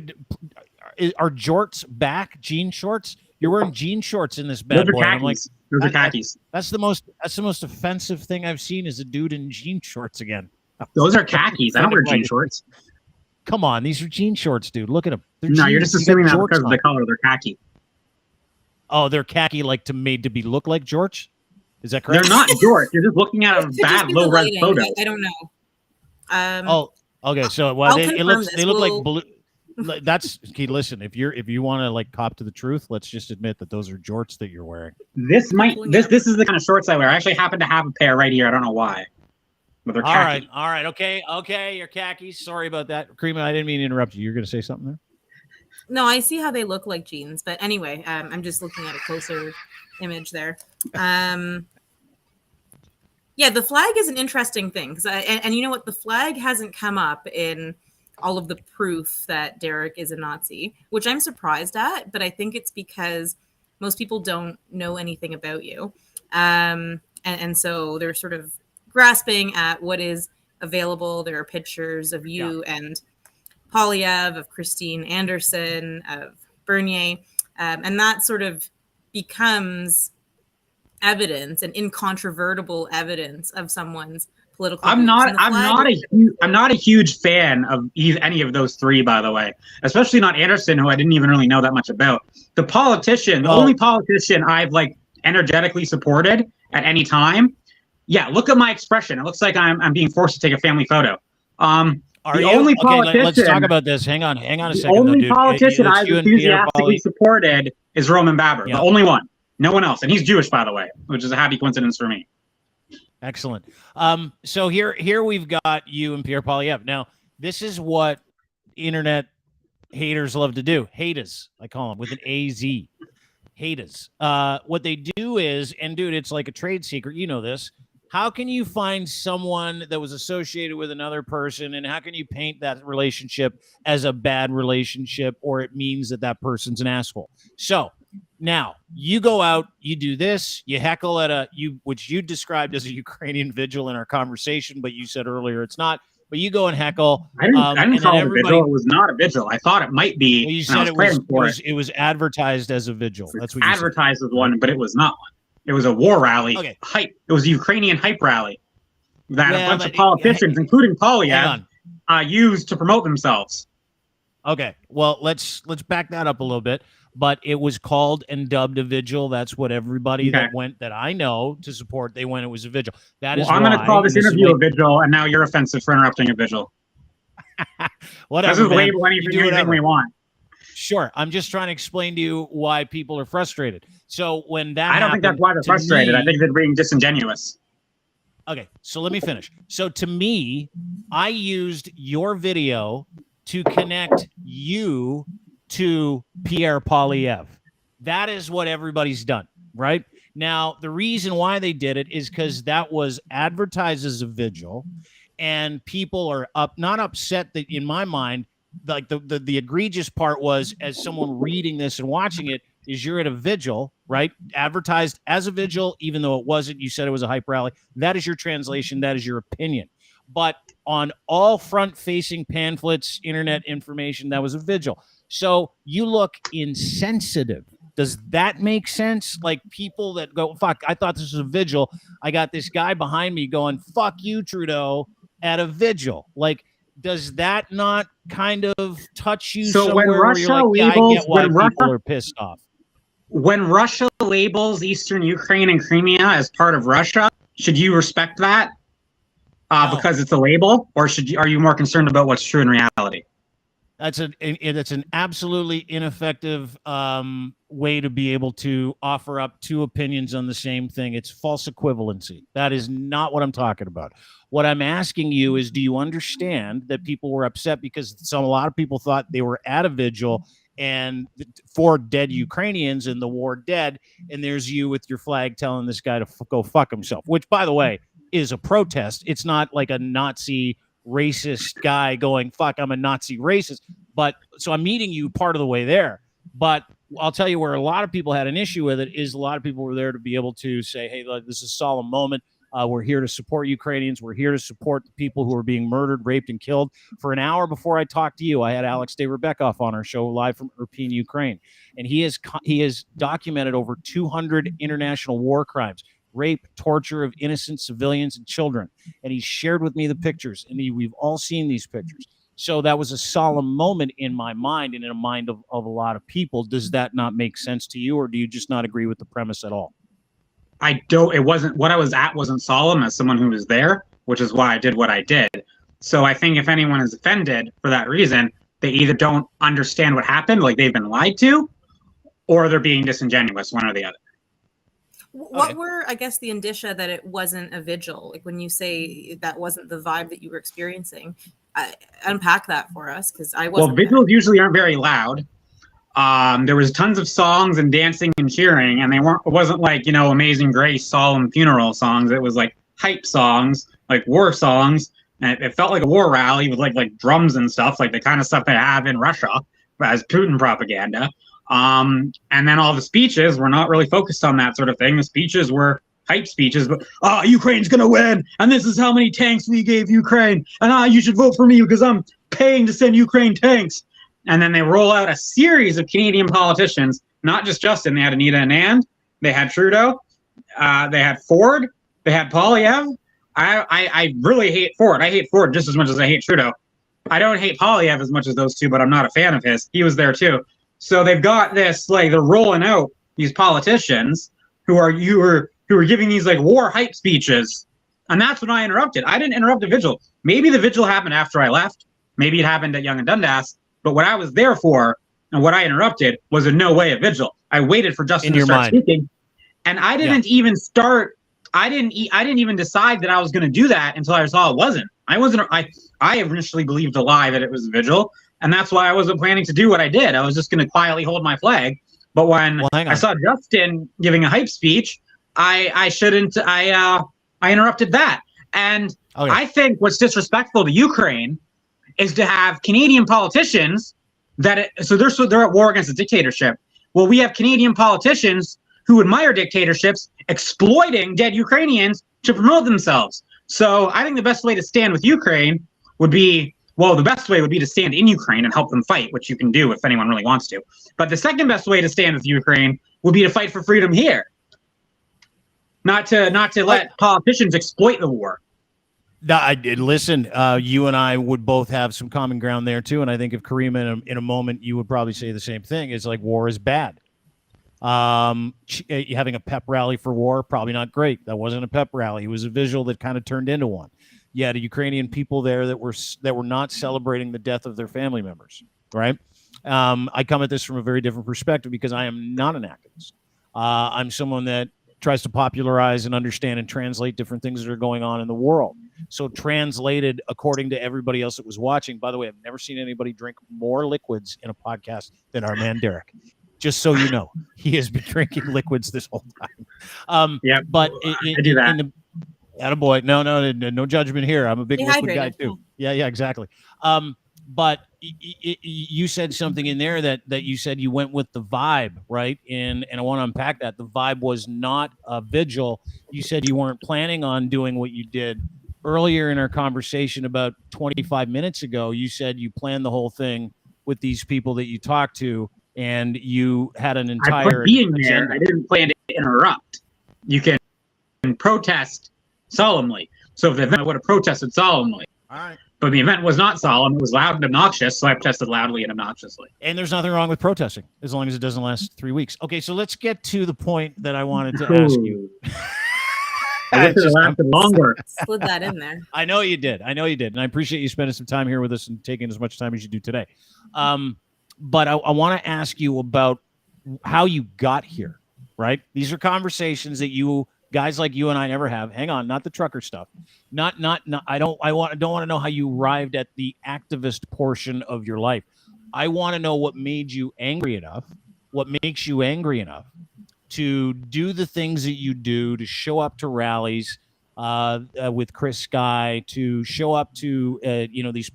Are jorts back? Jean shorts? You're wearing jean shorts in this bad boy. I'm like,
those are khakis.
That's the most offensive thing I've seen is a dude in jean shorts again.
Those are khakis. I don't wear jean shorts.
Come on, these are jean shorts, dude. Look at them.
No, you're just assuming that because of the color. They're khaki.
Oh, they're khaki, like made to be look like jorts. Is that correct?
They're not jorts. You're just looking at a bad low-res photo.
I don't know.
Okay. So they look like blue. That's key. Listen, if you want to like cop to the truth, let's just admit that those are jorts that you're wearing.
This is the kind of shorts I wear. I actually happen to have a pair right here. I don't know why. But they're khaki.
All right. Okay. Your khakis. Sorry about that, Caryma. I didn't mean to interrupt you. You're going to say something there?
No, I see how they look like jeans, but anyway, I'm just looking at a closer image there. Yeah, the flag is an interesting thing because and you know what, the flag hasn't come up in all of the proof that Derick is a Nazi, which I'm surprised at, but I think it's because most people don't know anything about you, and so they're sort of grasping at what is available. There are pictures of you and Polyev, of Christine Anderson, of Bernier, and that sort of becomes evidence and incontrovertible evidence of someone's political.
I'm not a huge fan of any of those three, by the way, especially not Anderson, who I didn't even really know that much about. The only politician I've like energetically supported at any time. Yeah, look at my expression. It looks like I'm being forced to take a family photo. Only politician.
Let's talk about this. Hang on a second.
The only politician I've enthusiastically supported is Roman Baber. The only one. No one else. And he's Jewish, by the way, which is a happy coincidence for me.
Excellent. So here we've got you and Pierre Polyev. Now, this is what internet haters love to do. Haters, I call them, with an A-Z. Haters. What they do is, and dude, it's like a trade secret. You know this. How can you find someone that was associated with another person, and how can you paint that relationship as a bad relationship, or it means that person's an asshole? So now you go out, you do this, you heckle at which you described as a Ukrainian vigil in our conversation, but you said earlier it's not. But you go and heckle.
I didn't call it a vigil. It was not a vigil. I thought it might be.
Well, you said it was advertised as a vigil. That's what you
advertised as one, but it was not one. It was a war rally. Hype. It was a Ukrainian hype rally that a bunch of politicians, including Polyev, used to promote themselves.
Okay. Well, let's back that up a little bit. But it was called and dubbed a vigil. That's what everybody that went that I know to support, they went, it was a vigil. I'm
going to call this interview a vigil, and now you're offensive for interrupting a vigil.
Whatever.
Let's just label anything we want.
Sure. I'm just trying to explain to you why people are frustrated. So when that
I don't think that's why they're frustrated. I think they're being disingenuous.
Okay, so let me finish. So to me, I used your video to connect you to Pierre Poilievre. That is what everybody's done, right? Now, the reason why they did it is because that was advertised as a vigil, and people are not upset that, in my mind, like the egregious part was, as someone reading this and watching it, is you're at a vigil, right? Advertised as a vigil, even though it wasn't. You said it was a hype rally. That is your translation. That is your opinion. But on all front-facing pamphlets, internet information, that was a vigil. So you look insensitive. Does that make sense? Like, people that go, fuck, I thought this was a vigil. I got this guy behind me going, fuck you, Trudeau, at a vigil. Like, does that not kind of touch you
So
somewhere
when
where
Russia
you're like, yeah,
labels,
I get why people are pissed off?
When Russia labels Eastern Ukraine and Crimea as part of Russia, should you respect that
No.
because it's a label, or are you more concerned about what's true in reality?
That's an absolutely ineffective way to be able to offer up two opinions on the same thing. It's false equivalency. That is not what I'm talking about. What I'm asking you is, do you understand that people were upset because a lot of people thought they were at a vigil and for dead Ukrainians and the war dead, and there's you with your flag telling this guy to go fuck himself, which, by the way, is a protest. It's not like a Nazi racist guy going, fuck, I'm a Nazi racist. But so I'm meeting you part of the way there. But I'll tell you where a lot of people had an issue with it is a lot of people were there to be able to say, hey, look, this is a solemn moment. We're here to support Ukrainians. We're here to support the people who are being murdered, raped, and killed. For an hour before I talked to you, I had Alex de Rebekov on our show live from Irpin, Ukraine. And he has documented over 200 international war crimes, rape, torture of innocent civilians and children. And he shared with me the pictures, and we've all seen these pictures. So that was a solemn moment in my mind and in the mind of a lot of people. Does that not make sense to you, or do you just not agree with the premise at all?
I don't. It wasn't what I was at. Wasn't solemn as someone who was there, which is why I did what I did. So I think if anyone is offended for that reason, they either don't understand what happened, like they've been lied to, or they're being disingenuous, one or the other.
What were, I guess, the indicia that it wasn't a vigil? Like, when you say that wasn't the vibe that you were experiencing, unpack that for us, because I wasn't.
Well, vigils usually aren't very loud. There was tons of songs and dancing and cheering, and it wasn't like, Amazing Grace, solemn funeral songs. It was like hype songs, like war songs, and it felt like a war rally with like drums and stuff, like the kind of stuff they have in Russia as Putin propaganda. And then all the speeches were not really focused on that sort of thing. The speeches were hype speeches, but Ukraine's gonna win, and this is how many tanks we gave Ukraine, and you should vote for me because I'm paying to send Ukraine tanks. And then they roll out a series of Canadian politicians, not just Justin. They had Anita Anand, they had Trudeau, they had Ford, they had Poilievre. I really hate Ford. I hate Ford just as much as I hate Trudeau. I don't hate Poilievre as much as those two, but I'm not a fan of his. He was there too. So they've got this, like, they're rolling out these politicians who are giving these like war hype speeches. And that's when I interrupted. I didn't interrupt the vigil. Maybe the vigil happened after I left. Maybe it happened at Yonge and Dundas. But what I was there for and what I interrupted was in no way a vigil. I waited for Justin to start speaking, and I didn't even start. I didn't even decide that I was going to do that until I saw it wasn't. I initially believed a lie that it was a vigil, and that's why I wasn't planning to do what I did. I was just going to quietly hold my flag. But when I saw Justin giving a hype speech, I interrupted that. And I think what's disrespectful to Ukraine is to have Canadian politicians they're at war against a dictatorship. Well, we have Canadian politicians who admire dictatorships exploiting dead Ukrainians to promote themselves. So I think the best way to stand with Ukraine would be, the best way would be to stand in Ukraine and help them fight, which you can do if anyone really wants to. But the second best way to stand with Ukraine would be to fight for freedom here. Not to let politicians exploit the war.
Listen, you and I would both have some common ground there too, and I think if Caryma in a moment, you would probably say the same thing. It's like, war is bad. Having a pep rally for war, probably not great. That wasn't a pep rally. It was a visual that kind of turned into one. You had Ukrainian people there that were not celebrating the death of their family members, right? I come at this from a very different perspective because I am not an activist. I'm someone that tries to popularize and understand and translate different things that are going on in the world. So translated according to everybody else that was watching. By the way, I've never seen anybody drink more liquids in a podcast than our man Derick. Just so you know, he has been drinking liquids this whole time.
Yeah,
but
I do that.
Attaboy. No judgment here. I'm a big liquid guy too. Yeah, exactly. But you said something in there that you said you went with the vibe, right? And I want to unpack that. The vibe was not a vigil. You said you weren't planning on doing what you did earlier in our conversation about 25 minutes ago. You said you planned the whole thing with these people that you talked to, and you had an entire
being there. I didn't plan to interrupt. You can protest solemnly. So if the event, I would have protested solemnly.
All right.
But the event was not solemn. It was loud and obnoxious, so I protested loudly and obnoxiously.
And there's nothing wrong with protesting, as long as it doesn't last 3 weeks. Okay, so let's get to the point that I wanted to ask you.
I wish it lasted longer.
Slid that in there.
I know you did. And I appreciate you spending some time here with us and taking as much time as you do today. But I want to ask you about how you got here, right? These are conversations that you guys like you and I never have. Hang on, not the trucker stuff. Not. I don't want to know how you arrived at the activist portion of your life. I want to know what made you angry enough. What makes you angry enough to do the things that you do, to show up to rallies with Chris Sky, to show up to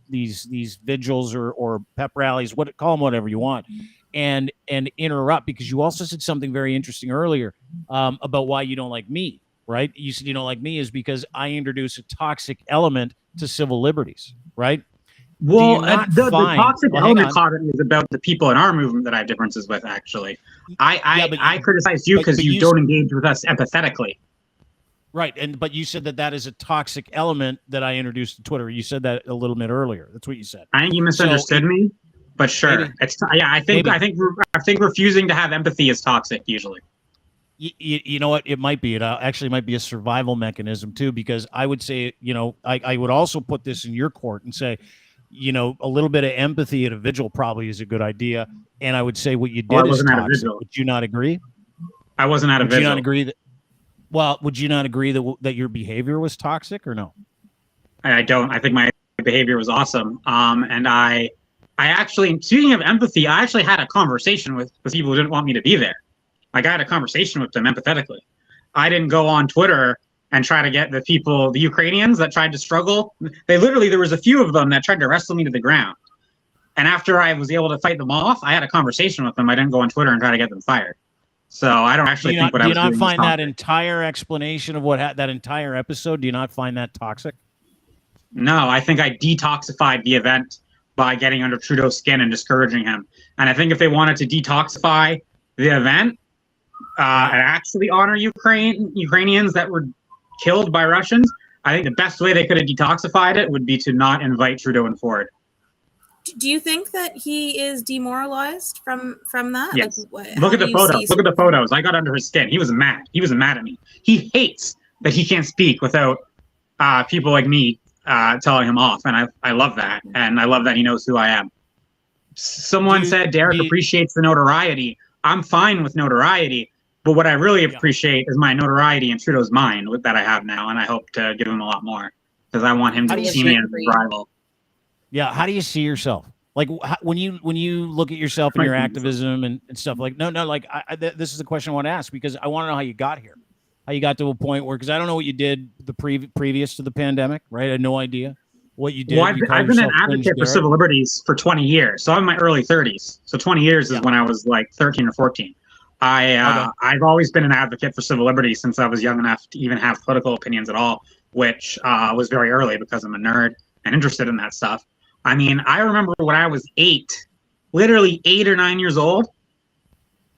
these vigils or pep rallies, call them whatever you want, and interrupt, because you also said something very interesting earlier about why you don't like me, right? You said you don't like me is because I introduce a toxic element to civil liberties, right?
Well, the toxic element comment is about the people in our movement that I have differences with, actually. I criticize you because you don't engage with us empathetically.
Right, but you said that is a toxic element that I introduced to Twitter. You said that a little bit earlier. That's what you said.
I think you misunderstood me, but sure. I think refusing to have empathy is toxic usually.
You know what? It might be. It actually might be a survival mechanism too, because I would say, I would also put this in your court and say, a little bit of empathy at a vigil probably is a good idea. And I would say what you did is toxic. Would you not agree?
I wasn't at a vigil.
Would you not agree that? Well, would you not agree that your behavior was toxic or no?
I don't. I think my behavior was awesome. And I actually, speaking of empathy, I actually had a conversation with people who didn't want me to be there. Like, I had a conversation with them empathetically. I didn't go on Twitter and try to get the Ukrainians that tried to struggle. There was a few of them that tried to wrestle me to the ground. And after I was able to fight them off, I had a conversation with them. I didn't go on Twitter and try to get them fired. So I don't actually think what I was doing. Do you not find that entire explanation of that entire episode, do you not find that toxic? No, I think I detoxified the event by getting under Trudeau's skin and discouraging him. And I think if they wanted to detoxify the event and actually honor Ukrainians that were killed by Russians, I think the best way they could have detoxified it would be to not invite Trudeau and Ford.
Do you think that he is demoralized from that?
Yes. Look at the photos. Look at the photos. I got under his skin. He was mad. He was mad at me. He hates that he can't speak without people like me telling him off. And I love that. And I love that he knows who I am. Someone said Derick appreciates the notoriety. I'm fine with notoriety. But what I really appreciate is my notoriety in Trudeau's mind that I have now. And I hope to give him a lot more because I want him to see me as a rival. Yeah, how do you see yourself? Like when you look at yourself and your activism and stuff, like this is the question I want to ask because I want to know how you got here, how you got to a point where, because I don't know what you did previous to the pandemic, right? I had no idea what you did. Well, I've been an advocate for civil liberties for 20 years, so I'm in my early 30s. So 20 years is when I was like 13 or 14. I've always been an advocate for civil liberties since I was young enough to even have political opinions at all, which was very early because I'm a nerd and interested in that stuff. I mean, I remember when I was literally 8 or 9 years old,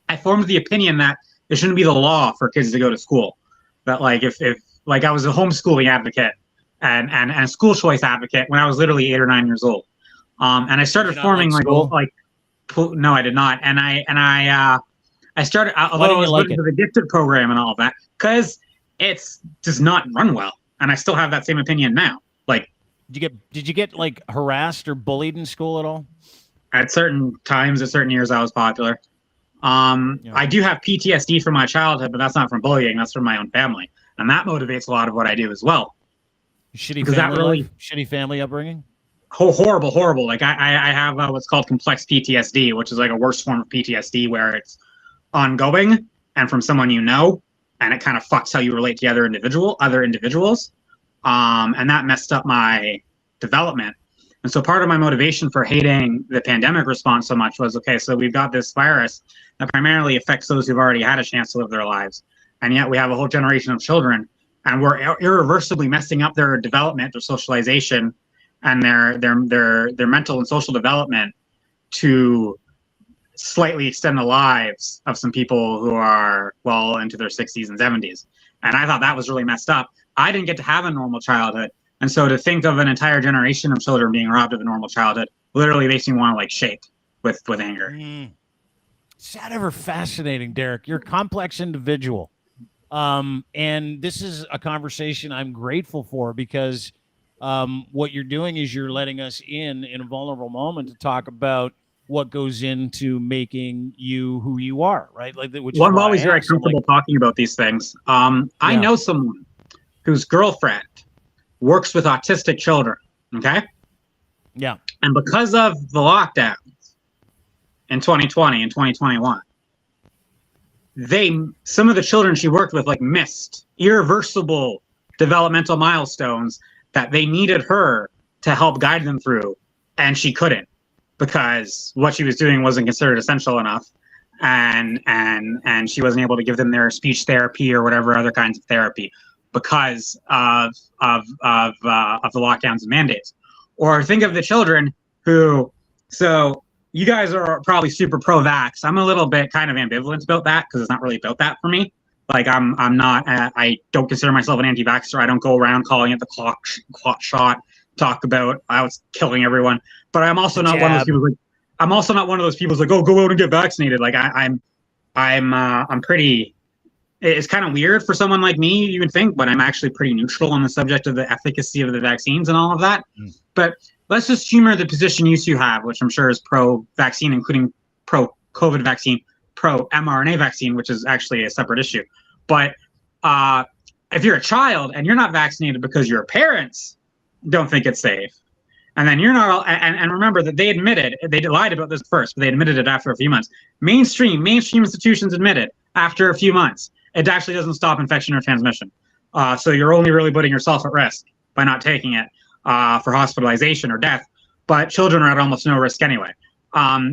I formed the opinion that it shouldn't be the law for kids to go to school. That like if I was a homeschooling advocate and a school choice advocate when I was literally 8 or 9 years old. And I started forming no, I did not. And I started, although I was looking for the gifted program and all of that, because it's does not run well. And I still have that same opinion now. Like, Did you get like harassed or bullied in school at all? At certain times, at certain years, I was popular. I do have PTSD from my childhood, but that's not from bullying. That's from my own family. And that motivates a lot of what I do as well.
Shitty family life? Shitty family upbringing?
Horrible. Like I have what's called complex PTSD, which is like a worse form of PTSD where it's ongoing and from someone you know, and it kind of fucks how you relate to other individuals. And that messed up my development. And so part of my motivation for hating the pandemic response so much was, okay, so we've got this virus that primarily affects those who've already had a chance to live their lives. And yet we have a whole generation of children, and we're irreversibly messing up their development, their socialization, and their mental and social development to slightly extend the lives of some people who are well into their 60s and 70s. And I thought that was really messed up. I didn't get to have a normal childhood. And so to think of an entire generation of children being robbed of a normal childhood literally makes me want to like shake with anger.
Is that ever fascinating, Derick? You're a complex individual. And this is a conversation I'm grateful for because what you're doing is you're letting us in a vulnerable moment to talk about what goes into making you who you are, right? Like, which
I'm always very comfortable talking about these things. I know someone whose girlfriend works with autistic children, okay?
Yeah.
And because of the lockdowns in 2020 and 2021, some of the children she worked with like missed irreversible developmental milestones that they needed her to help guide them through, and she couldn't because what she was doing wasn't considered essential enough, and she wasn't able to give them their speech therapy or whatever other kinds of therapy because of the lockdowns and mandates. Or think of the children who, so you guys are probably super pro-vax. I'm a little bit kind of ambivalent about that because it's not really about that for me. Like I'm not, I don't consider myself an anti-vaxxer. I don't go around calling it the clot shot, talk about I was killing everyone. But I'm also not one of those people like, I'm also not one of those people who's like, oh, go out and get vaccinated. Like I'm pretty, it's kind of weird for someone like me, you would think, but I'm actually pretty neutral on the subject of the efficacy of the vaccines and all of that. But let's just humor the position you two have, which I'm sure is pro-vaccine, including pro-COVID vaccine, pro-mRNA vaccine, which is actually a separate issue. But if you're a child and you're not vaccinated because your parents don't think it's safe, and then you're not, and remember that they lied about this first, but they admitted it after a few months. Mainstream institutions admitted after a few months, it actually doesn't stop infection or transmission. So you're only really putting yourself at risk by not taking it for hospitalization or death, but children are at almost no risk anyway.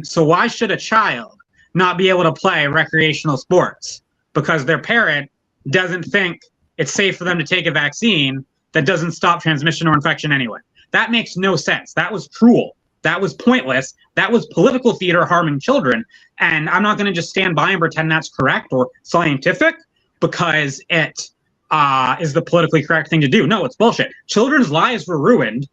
So why should a child not be able to play recreational sports because their parent doesn't think it's safe for them to take a vaccine that doesn't stop transmission or infection anyway? That makes no sense. That was cruel. That was pointless. That was political theater harming children. And I'm not going to just stand by and pretend that's correct or scientific because it is the politically correct thing to do. No, it's bullshit. Children's lives were ruined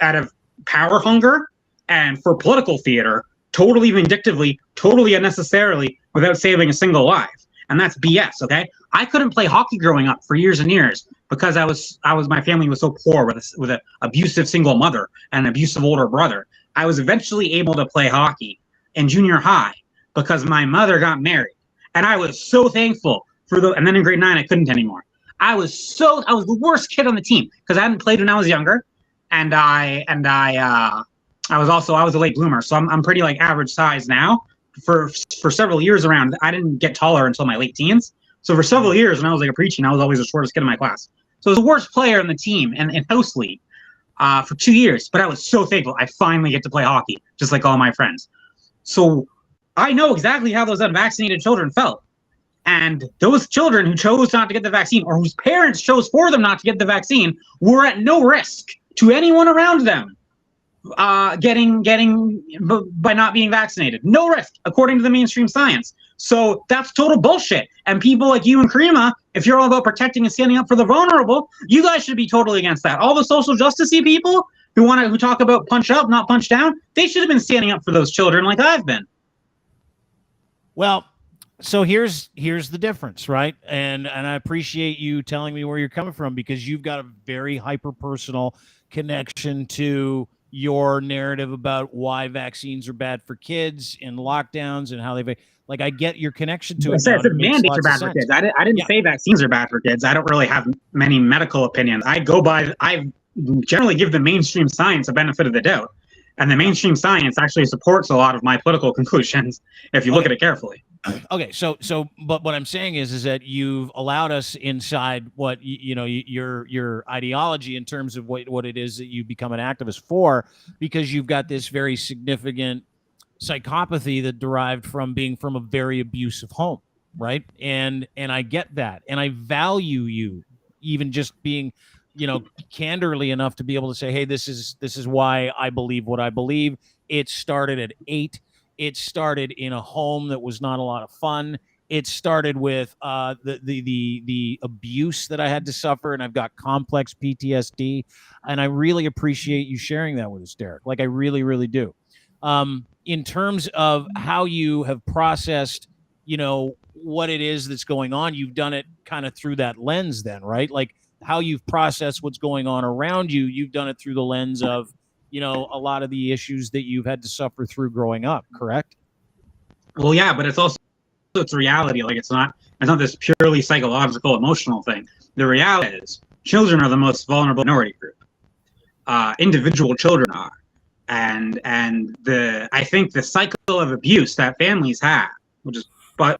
out of power hunger and for political theater, totally vindictively, totally unnecessarily, without saving a single life. And that's BS, okay? I couldn't play hockey growing up for years and years because my family was so poor with an abusive single mother and an abusive older brother. I was eventually able to play hockey in junior high because my mother got married. And I was so thankful and then in grade 9, I couldn't anymore. I was the worst kid on the team because I hadn't played when I was younger. And I was a late bloomer. So I'm pretty like average size now. For several years around, I didn't get taller until my late teens. So for several years when I was like a preaching, I was always the shortest kid in my class. So I was the worst player in the team and in house league for 2 years. But I was so thankful I finally get to play hockey, just like all my friends. So I know exactly how those unvaccinated children felt. And those children who chose not to get the vaccine or whose parents chose for them not to get the vaccine were at no risk to anyone around them getting by not being vaccinated. No risk, according to the mainstream science. So that's total bullshit. And people like you and Caryma, if you're all about protecting and standing up for the vulnerable, you guys should be totally against that. All the social justice-y people who talk about punch up, not punch down, they should have been standing up for those children like I've been.
Well, so here's the difference, right? And I appreciate you telling me where you're coming from because you've got a very hyper-personal connection to your narrative about why vaccines are bad for kids and lockdowns and how they like. I get your connection to it.
I said
Now,
mandates are bad for kids. I didn't say vaccines are bad for kids. I don't really have many medical opinions. I generally give the mainstream science a benefit of the doubt. And the mainstream science actually supports a lot of my political conclusions if you look at it carefully.
Okay, but what I'm saying is that you've allowed us inside what your ideology in terms of what it is that you become an activist for, because you've got this very significant psychopathy that derived from being from a very abusive home, right? And I get that, and I value you even just being, candorly enough to be able to say, hey, this is why I believe what I believe. It started at 8. It started in a home that was not a lot of fun. It started with the abuse that I had to suffer, and I've got complex PTSD. And I really appreciate you sharing that with us, Derick. Like, I really, really do. In terms of how you have processed, what it is that's going on, you've done it kind of through that lens then, right? Like, how you've processed what's going on around you, you've done it through the lens of, a lot of the issues that you've had to suffer through growing up, correct?
Well, yeah, but it's reality. Like, it's not this purely psychological, emotional thing. The reality is children are the most vulnerable minority group. Individual children are. And I think the cycle of abuse that families have, which is, but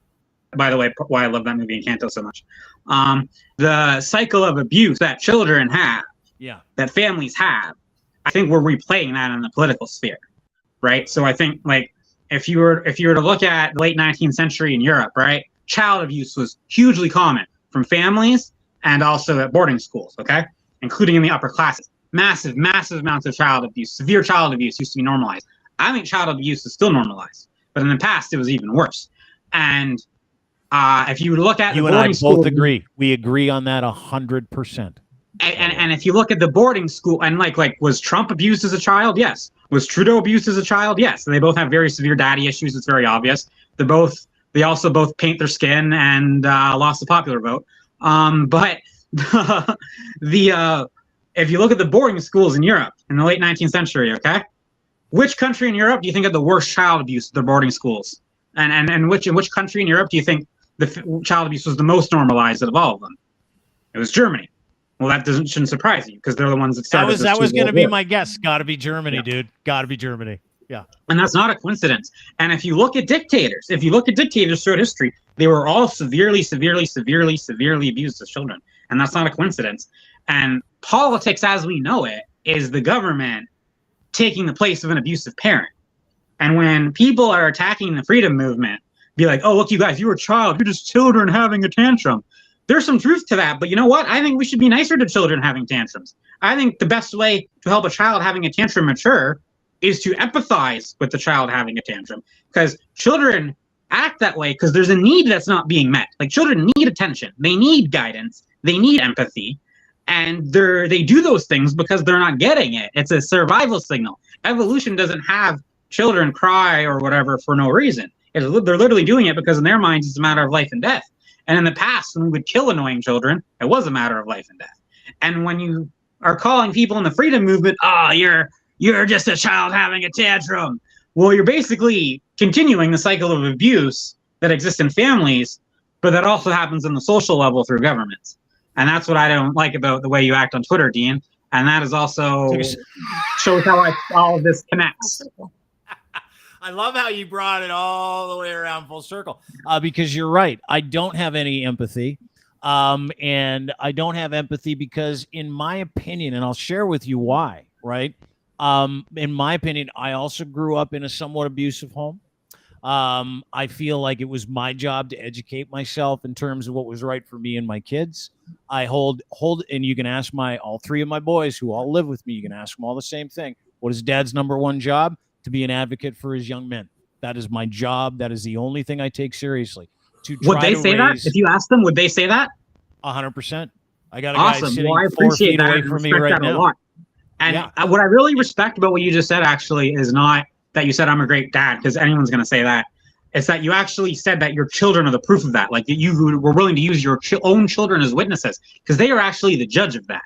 by the way, why I love that movie Encanto so much. The cycle of abuse that children have, that families have, I think we're replaying that in the political sphere, right? So I think, like, if you were to look at the late 19th century in Europe, right, child abuse was hugely common from families and also at boarding schools, okay, including in the upper classes. Massive amounts of child abuse, severe child abuse used to be normalized. I think child abuse is still normalized, but in the past it was even worse. And if you look at
you and I both agree. We agree on that 100%.
And if you look at the boarding school, and like was Trump abused as a child? Yes. Was Trudeau abused as a child? Yes. They both have very severe daddy issues. It's very obvious. They also both paint their skin and lost the popular vote. But if you look at the boarding schools in Europe in the late 19th century, okay, which country in Europe do you think had the worst child abuse of their boarding schools? And in which country in Europe do you think the child abuse was the most normalized out of all of them? It was Germany. Well, that shouldn't surprise you because they're the ones that started.
That was going to be my guess. Got to be Germany, dude. Got to be Germany. Yeah.
And that's not a coincidence. And if you look at dictators throughout history, they were all severely abused as children. And that's not a coincidence. And politics as we know it is the government taking the place of an abusive parent. And when people are attacking the freedom movement, be like, oh, look, you guys, you're a child. You're just children having a tantrum. There's some truth to that. But you know what? I think we should be nicer to children having tantrums. I think the best way to help a child having a tantrum mature is to empathize with the child having a tantrum. Because children act that way because there's a need that's not being met. Like, children need attention. They need guidance. They need empathy. And they do those things because they're not getting it. It's a survival signal. Evolution doesn't have children cry or whatever for no reason. They're literally doing it because in their minds it's a matter of life and death. And in the past, when we would kill annoying children, it was a matter of life and death. And when you are calling people in the freedom movement, oh, you're just a child having a tantrum, well, you're basically continuing the cycle of abuse that exists in families, but that also happens on the social level through governments. And that's what I don't like about the way you act on Twitter, Dean. And that is also shows how all of this connects.
I love how you brought it all the way around full circle, because you're right. I don't have any empathy. And I don't have empathy because, in my opinion, and I'll share with you why, right? In my opinion, I also grew up in a somewhat abusive home. I feel like it was my job to educate myself in terms of what was right for me and my kids. I hold, and you can ask all three of my boys who all live with me, you can ask them all the same thing. What is Dad's number one job? To be an advocate for his young men. That is my job. That is the only thing I take seriously.
Would they say that? If you ask them, would they say that?
100%. I got a
awesome.
guy sitting
well, I
4 feet
that
away from me right now.
A lot. And what I really respect about what you just said actually is not that you said I'm a great dad, because anyone's going to say that. It's that you actually said that your children are the proof of that. Like, that you were willing to use your own children as witnesses, because they are actually the judge of that.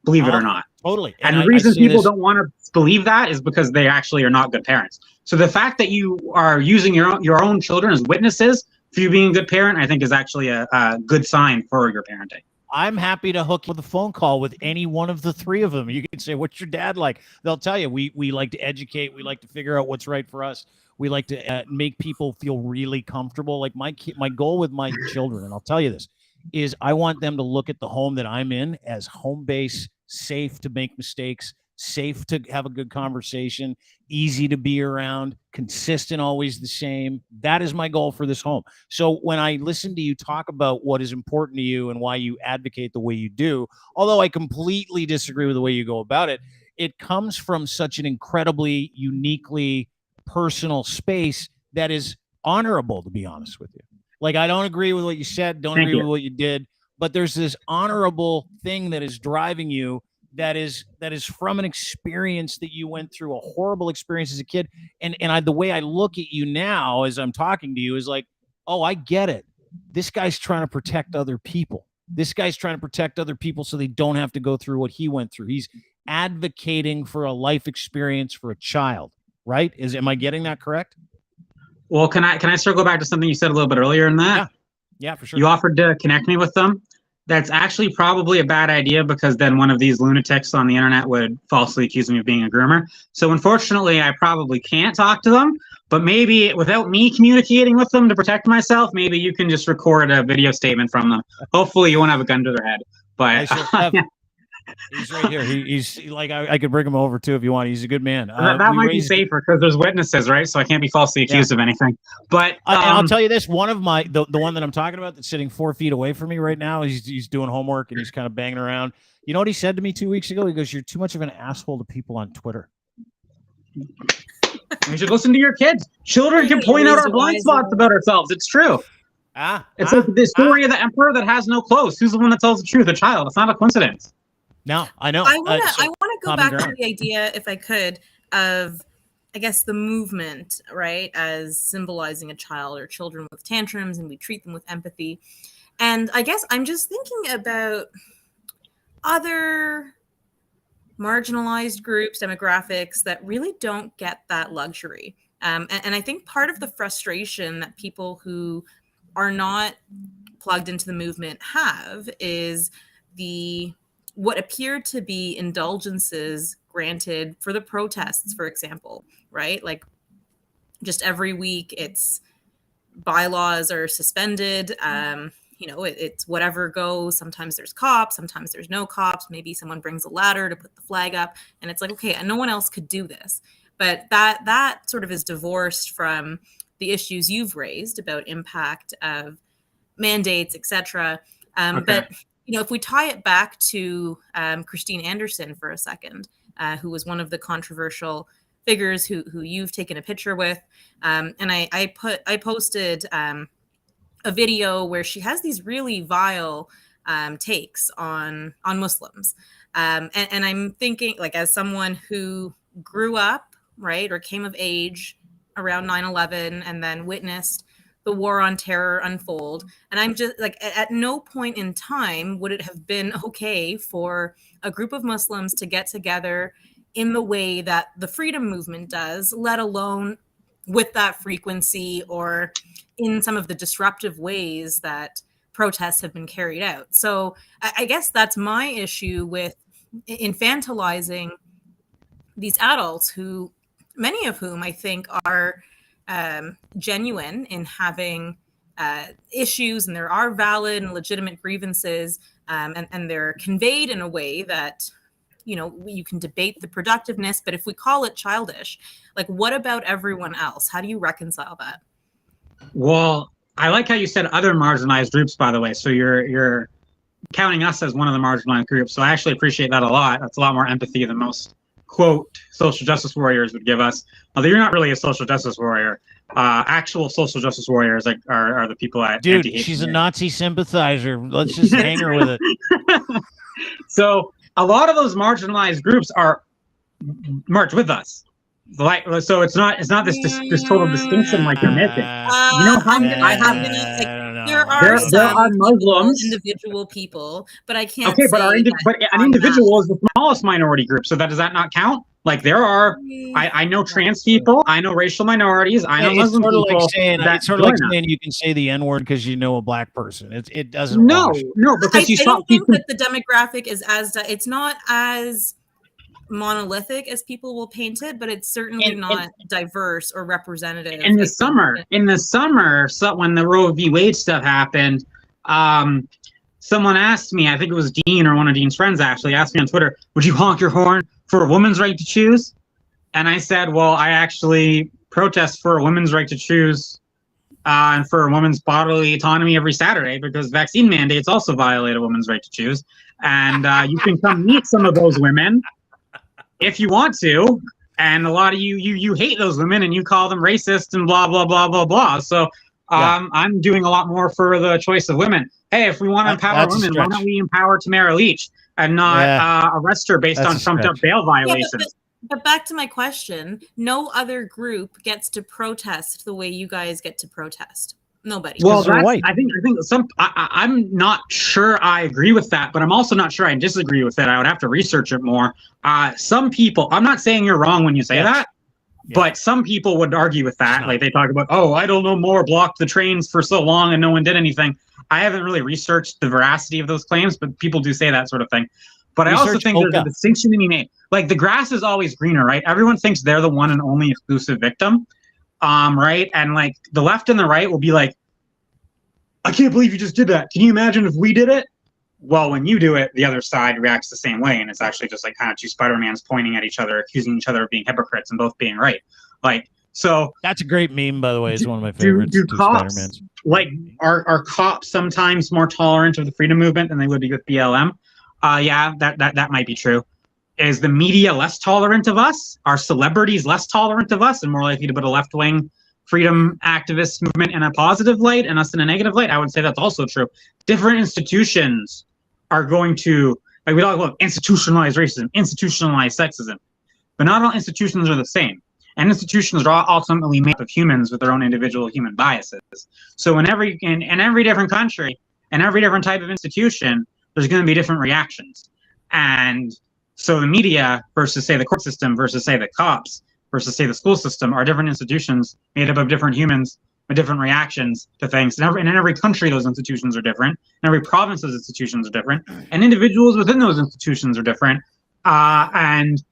believe it or not.
Totally.
And the reason people don't want to believe that is because they actually are not good parents. So the fact that you are using your own children as witnesses for you being a good parent, I think is actually a good sign for your parenting.
I'm happy to hook you with a phone call with any one of the three of them. You can say, what's your dad like? They'll tell you. We like to educate. We like to figure out what's right for us. We like to make people feel really comfortable. Like my goal with my children, and I'll tell you this, is I want them to look at the home that I'm in as home base, safe to make mistakes, safe to have a good conversation, easy to be around, consistent, always the same. That is my goal for this home. So when I listen to you talk about what is important to you and why you advocate the way you do, although I completely disagree with the way you go about it, it comes from such an incredibly, uniquely personal space that is honorable, to be honest with you. Like, I don't agree with what you said, don't agree with what you did, but there's this honorable thing that is driving you that is from an experience that you went through, a horrible experience as a kid. And the way I look at you now as I'm talking to you is like, oh, I get it. This guy's trying to protect other people. This guy's trying to protect other people so they don't have to go through what he went through. He's advocating for a life experience for a child, right? Am I getting that correct?
Well, can I circle back to something you said a little bit earlier in that?
Yeah, for sure.
You offered to connect me with them. That's actually probably a bad idea because then one of these lunatics on the internet would falsely accuse me of being a groomer. So unfortunately, I probably can't talk to them, but maybe without me communicating with them to protect myself, maybe you can just record a video statement from them. Hopefully you won't have a gun to their head. But
he's right here. He's like, I could bring him over too if you want. He's a good man.
That might be safer because there's witnesses, right? So I can't be falsely accused of anything. But
and I'll tell you this: one of my the one that I'm talking about that's sitting 4 feet away from me right now. He's doing homework and he's kind of banging around. You know what he said to me 2 weeks ago? He goes, "You're too much of an asshole to people on Twitter."
You should listen to your kids. Children can point out our blind spots about ourselves. It's true. It's like the story of the emperor that has no clothes. Who's the one that tells the truth? The child. It's not a coincidence.
No, I know.
I want to go back to the idea, if I could, of, I guess, the movement, right, as symbolizing a child or children with tantrums, and we treat them with empathy. And I guess I'm just thinking about other marginalized groups, demographics that really don't get that luxury. And I think part of the frustration that people who are not plugged into the movement have is what appear to be indulgences granted for the protests, for example, right? Like, just every week it's bylaws are suspended. It's whatever goes. Sometimes there's cops, sometimes there's no cops. Maybe someone brings a ladder to put the flag up, and it's like, okay, no one else could do this. But that sort of is divorced from the issues you've raised about impact of mandates, etc. But if we tie it back to Christine Anderson for a second, who was one of the controversial figures who you've taken a picture with, and I posted a video where she has these really vile takes on Muslims, and I'm thinking, like, as someone who grew up, right, or came of age around 9/11 and then witnessed the war on terror unfold. And I'm just like, at no point in time would it have been okay for a group of Muslims to get together in the way that the freedom movement does, let alone with that frequency or in some of the disruptive ways that protests have been carried out. So I guess that's my issue with infantilizing these adults, who many of whom I think are genuine in having issues, and there are valid and legitimate grievances, and they're conveyed in a way that, you can debate the productiveness, but if we call it childish, like, what about everyone else? How do you reconcile that?
Well, I like how you said other marginalized groups, by the way. So you're counting us as one of the marginalized groups. So I actually appreciate that a lot. That's a lot more empathy than most, quote, social justice warriors would give us. Although you're not really a social justice warrior. Actual social justice warriors are the people at
Dude, she's a Nazi sympathizer. Let's just hang her with it.
So a lot of those marginalized groups march with us. Like, so it's not this total distinction like you're missing.
I'm gonna There are
Muslims,
individual people, but I can't.
Okay, but an individual is the smallest minority group, so does that not count? Like there are, I know trans people, I know racial minorities, I know Muslim people.
It's sort of like saying you can say the N-word because you know a black person. It doesn't.
No, because
I don't think that the demographic is it's not as monolithic as people will paint it, but it's certainly not diverse or representative.
In the summer, so when the Roe v. Wade stuff happened, someone asked me, I think it was Dean or one of Dean's friends actually, asked me on Twitter, would you honk your horn for a woman's right to choose? And I said, well, I actually protest for a woman's right to choose and for a woman's bodily autonomy every Saturday because vaccine mandates also violate a woman's right to choose. And you can come meet some of those women if you want to. And a lot of you hate those women and you call them racist and blah, blah, blah, blah, blah. So I'm doing a lot more for the choice of women. Hey, if we want to empower women, why don't we empower Tamara Leach and not arrest her based on trumped-up bail violations?
But back to my question, no other group gets to protest the way you guys get to protest. Nobody.
Well, I think I'm not sure I agree with that, but I'm also not sure I disagree with it. I would have to research it more. Some people, I'm not saying you're wrong when you say that, but some people would argue with that. Like they talk about, oh, I don't know more blocked the trains for so long and no one did anything. I haven't really researched the veracity of those claims, but people do say that sort of thing. But I also think there's a distinction to be made. Like the grass is always greener, right? Everyone thinks they're the one and only exclusive victim. Right? And like the left and the right will be like, I can't believe you just did that. Can you imagine if we did it? Well, when you do it, the other side reacts the same way. And it's actually just like kind of two Spider-Mans pointing at each other, accusing each other of being hypocrites and both being right. Like, so
that's a great meme, by the way. It's one of my favorites.
Do cops, like, are cops sometimes more tolerant of the freedom movement than they would be with BLM? Yeah, that might be true. Is the media less tolerant of us? Are celebrities less tolerant of us and more likely to put a left-wing freedom activist movement in a positive light and us in a negative light? I would say that's also true. Different institutions are going to, like we talk about institutionalized racism, institutionalized sexism, but not all institutions are the same. And institutions are ultimately made up of humans with their own individual human biases. So in every different country and every different type of institution, there's going to be different reactions. And so the media versus say the court system versus say the cops versus say the school system are different institutions made up of different humans with different reactions to things. And in every country, those institutions are different. In every province, those institutions are different. And individuals within those institutions are different. And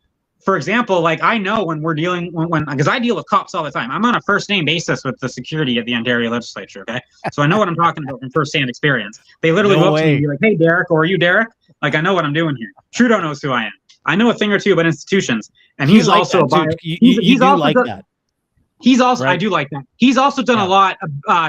for example, like I know when we're dealing, because I deal with cops all the time. I'm on a first name basis with the security at the Ontario legislature, okay? So I know what I'm talking about from first-hand experience. They literally go up to me and be like, hey, Derick, or are you Derick? Like, I know what I'm doing here. Trudeau knows who I am. I know a thing or two about institutions. And he's also about... He's also like that. He's also, right. I do like that. He's also done a lot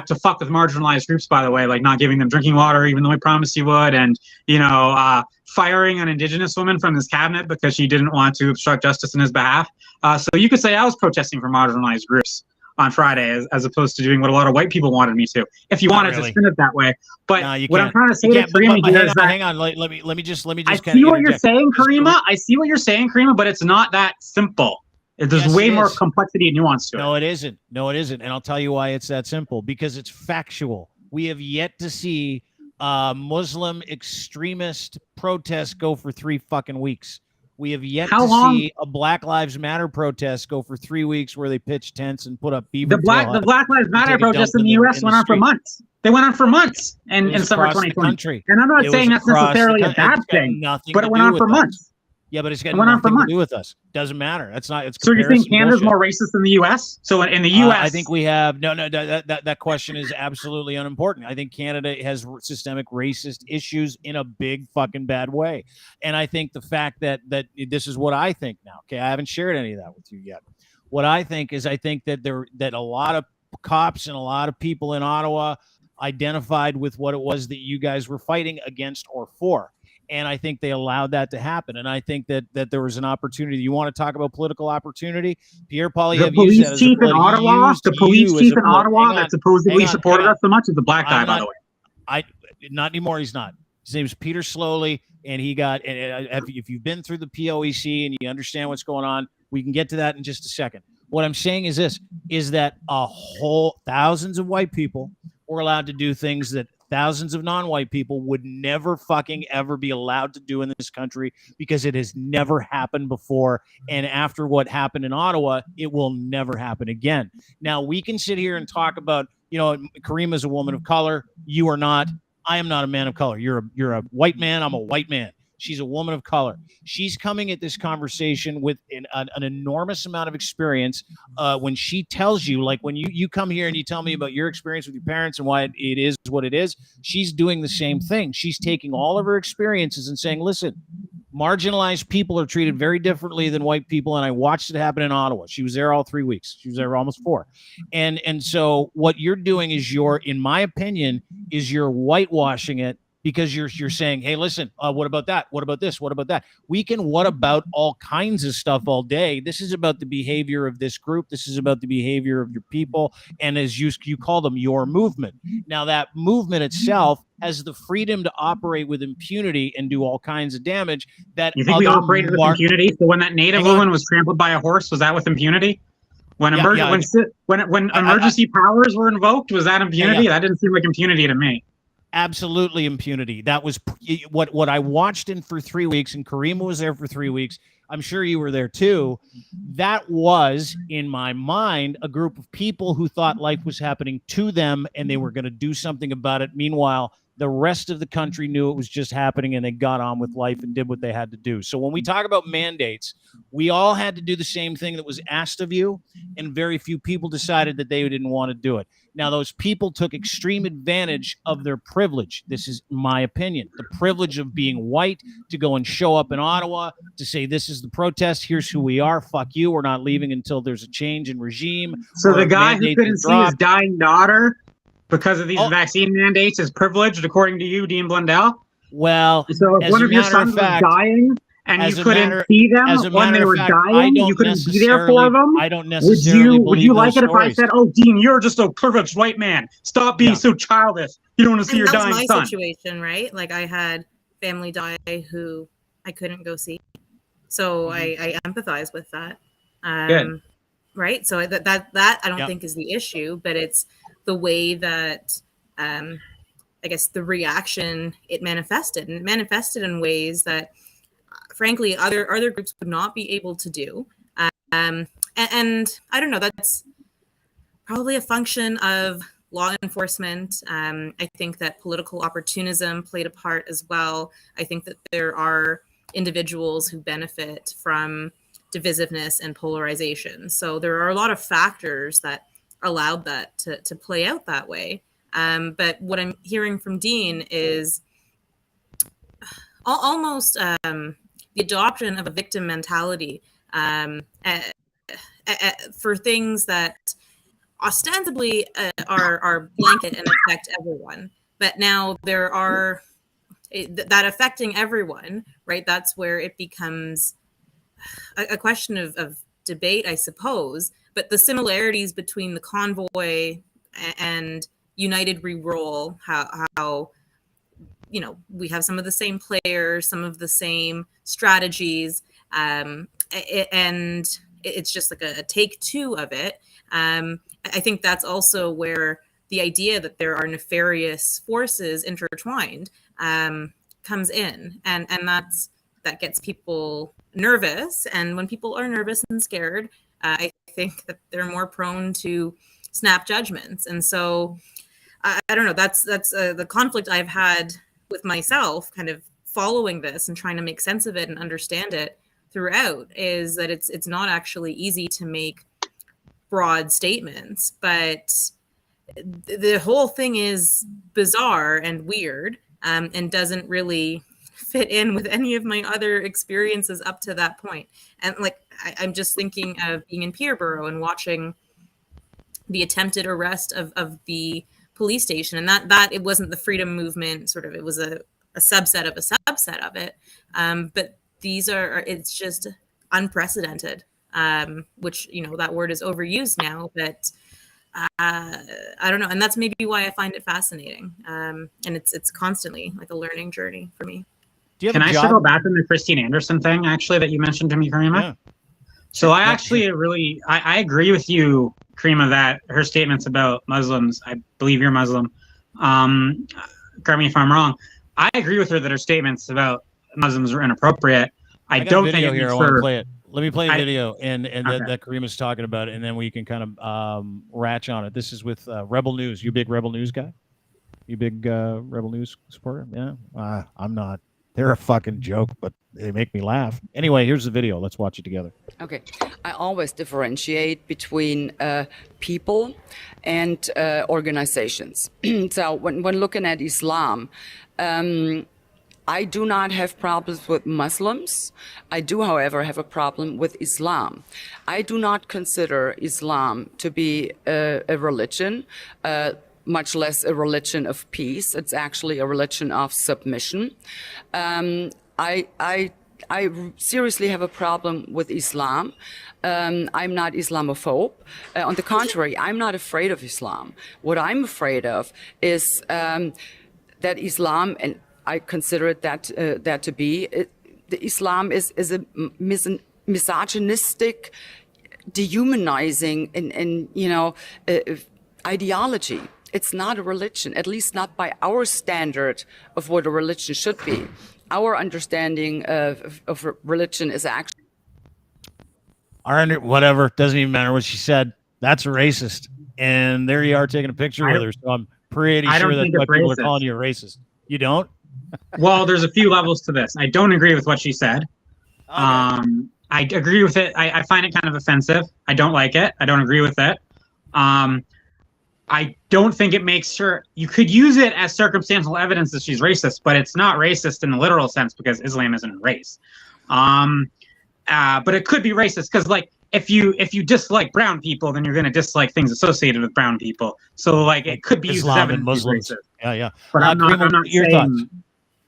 to fuck with marginalized groups, by the way, like not giving them drinking water, even though he promised he would, and, you know, firing an Indigenous woman from his cabinet because she didn't want to obstruct justice in his behalf. So you could say I was protesting for marginalized groups on Friday as opposed to doing what a lot of white people wanted me to, if you wanted to spin it that way. But what I'm trying to say to Caryma here is that... Hang on, let me just I see what you're saying, Caryma. I see what you're saying, Caryma, but it's not that simple. There's way more complexity and nuance to it.
No, it isn't. No, it isn't. And I'll tell you why it's that simple. Because it's factual. We have yet to see Muslim extremist protests go for 3 fucking weeks. We have yet to see a Black Lives Matter protest go for 3 weeks where they pitch tents and put up beaver.
The Black Lives Matter protests in the U.S. went on for months. They went on for months in summer 2020. And I'm not saying that's necessarily a bad thing, but it went on for months.
Yeah, but it's got nothing to do with us. Doesn't matter. That's not. It's
so you think Canada's more racist than the U.S.? So in the U.S.,
I think we have no. That question is absolutely unimportant. I think Canada has systemic racist issues in a big fucking bad way, and I think the fact that this is what I think now. Okay, I haven't shared any of that with you yet. What I think is, I think that a lot of cops and a lot of people in Ottawa identified with what it was that you guys were fighting against or for. And I think they allowed that to happen. And I think that there was an opportunity. You want to talk about political opportunity? Pierre Poilievre,
the police chief in Ottawa, that supposedly supported us so much is a black guy, by the way.
Not anymore. He's not. His name's Peter Slowly, and he got. And if you've been through the POEC and you understand what's going on, we can get to that in just a second. What I'm saying is this: is that a whole thousands of white people we're allowed to do things that thousands of non-white people would never fucking ever be allowed to do in this country, because it has never happened before. And after what happened in Ottawa, it will never happen again. Now, we can sit here and talk about, Caryma is a woman of color. You are not. I am not a man of color. You're a white man. I'm a white man. She's a woman of color. She's coming at this conversation with an enormous amount of experience. When she tells you, like when you come here and you tell me about your experience with your parents and why it is what it is, she's doing the same thing. She's taking all of her experiences and saying, listen, marginalized people are treated very differently than white people. And I watched it happen in Ottawa. She was there all 3 weeks. She was there almost 4. And so what you're doing is in my opinion, you're whitewashing it, because you're saying, hey, listen, what about that? What about this? What about that? We can what about all kinds of stuff all day. This is about the behavior of this group. This is about the behavior of your people. And as you call them, your movement. Now, that movement itself has the freedom to operate with impunity and do all kinds of damage. That
you think we operated with impunity? So when that Native woman was trampled by a horse, was that with impunity? When emergency powers were invoked, was that impunity? That didn't seem like impunity to me.
Absolutely impunity. That was what I watched in for 3 weeks, and Caryma was there for 3 weeks. I'm sure you were there too. That was, in my mind, a group of people who thought life was happening to them and they were going to do something about it. Meanwhile, the rest of the country knew it was just happening, and they got on with life and did what they had to do. So when we talk about mandates, we all had to do the same thing that was asked of you, and very few people decided that they didn't want to do it. Now, those people took extreme advantage of their privilege. This is my opinion. The privilege of being white, to go and show up in Ottawa, to say, this is the protest, here's who we are, fuck you, we're not leaving until there's a change in regime.
So the guy who couldn't see his dying daughter because of these vaccine mandates is privileged, according to you, Dean Blundell?
Well,
so if one of your sons was dying and you couldn't see them when they were dying, you couldn't be there for them,
I don't necessarily
would you like it if I said, oh, Dean, you're just a privileged white man. Stop being so childish. You don't want to see your dying son.
That was my situation, right? Like, I had family die who I couldn't go see. So I empathize with that.
Good.
Right? So that I don't think is the issue, but it's the way that I guess the reaction it manifested, and it manifested in ways that frankly other groups would not be able to do. And I don't know, that's probably a function of law enforcement. I think that political opportunism played a part as well. I think that there are individuals who benefit from divisiveness and polarization. So there are a lot of factors that allowed that to play out that way. But what I'm hearing from Dean is almost the adoption of a victim mentality for things that ostensibly are blanket and affect everyone. But now there are that affecting everyone, right? That's where it becomes a question of debate, I suppose. But the similarities between the convoy and United Reroll, how we have some of the same players, some of the same strategies, and it's just like a take two of it. I think that's also where the idea that there are nefarious forces intertwined comes in, and that gets people nervous. And when people are nervous and scared, I think that they're more prone to snap judgments. And so I don't know, that's the conflict I've had with myself kind of following this and trying to make sense of it and understand it throughout, is that it's not actually easy to make broad statements, but the whole thing is bizarre and weird, and doesn't really fit in with any of my other experiences up to that point. And like, I'm just thinking of being in Peterborough and watching the attempted arrest of the police station, and that it wasn't the freedom movement, sort of, it was a subset of a subset of it. But it's just unprecedented, which, that word is overused now, but I don't know. And that's maybe why I find it fascinating. And it's constantly like a learning journey for me.
Can I circle back on the Christine Anderson thing, actually, that you mentioned to me, Caryma? Yeah. So I actually I agree with you, Caryma, that her statements about Muslims, I believe you're Muslim, Correct me if I'm wrong. I agree with her that her statements about Muslims are inappropriate. I
got
don't
a
think
video
it
here. I
makes
want to
her.
play it. Let me play a
I-
video and
Okay.
that Caryma's talking about, and then we can kind of ratch on it. This is with Rebel News. You big Rebel News guy? You big Rebel News supporter? Yeah, I'm not. They're a fucking joke, but they make me laugh. Anyway, here's the video. Let's watch it together.
Okay, I always differentiate between people and organizations. So when looking at Islam, I do not have problems with Muslims. I do, however, have a problem with Islam. I do not consider Islam to be a religion, much less a religion of peace. It's actually a religion of submission. I seriously have a problem with Islam. I'm not Islamophobe. On the contrary, I'm not afraid of Islam. What I'm afraid of is that Islam, and I consider it that to be, the Islam is a misogynistic, dehumanizing, and ideology. It's not a religion, at least not by our standard of what a religion should be. Our understanding of religion is actually.
Whatever. Doesn't even matter what she said. That's racist. And there you are taking a picture with her. So I'm pretty sure that's why people are calling you a racist. You don't?
Well, there's a few levels to this. I don't agree with what she said.
Okay.
I agree with it. I find it kind of offensive. I don't like it. I don't agree with it. I don't think it makes her. You could use it as circumstantial evidence that she's racist, but it's not racist in the literal sense because Islam isn't a race. But it could be racist because, like, if you dislike brown people, then you're going to dislike things associated with brown people. So, like, it could be used as evidence.
Muslims. Yeah.
But I'm not
your
saying,
thoughts.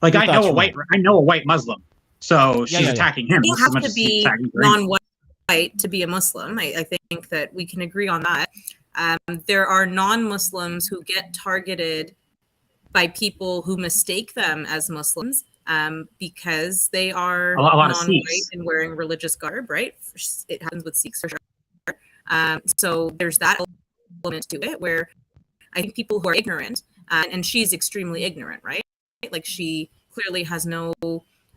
like, I know a white Muslim, so she's attacking him.
You have to be non-white to be a Muslim. I think that we can agree on that. There are non-Muslims who get targeted by people who mistake them as Muslims because they are non-white and wearing religious garb, right? It happens with Sikhs for sure. So there's that element to it where I think people who are ignorant, and she's extremely ignorant, right? Like, she clearly has no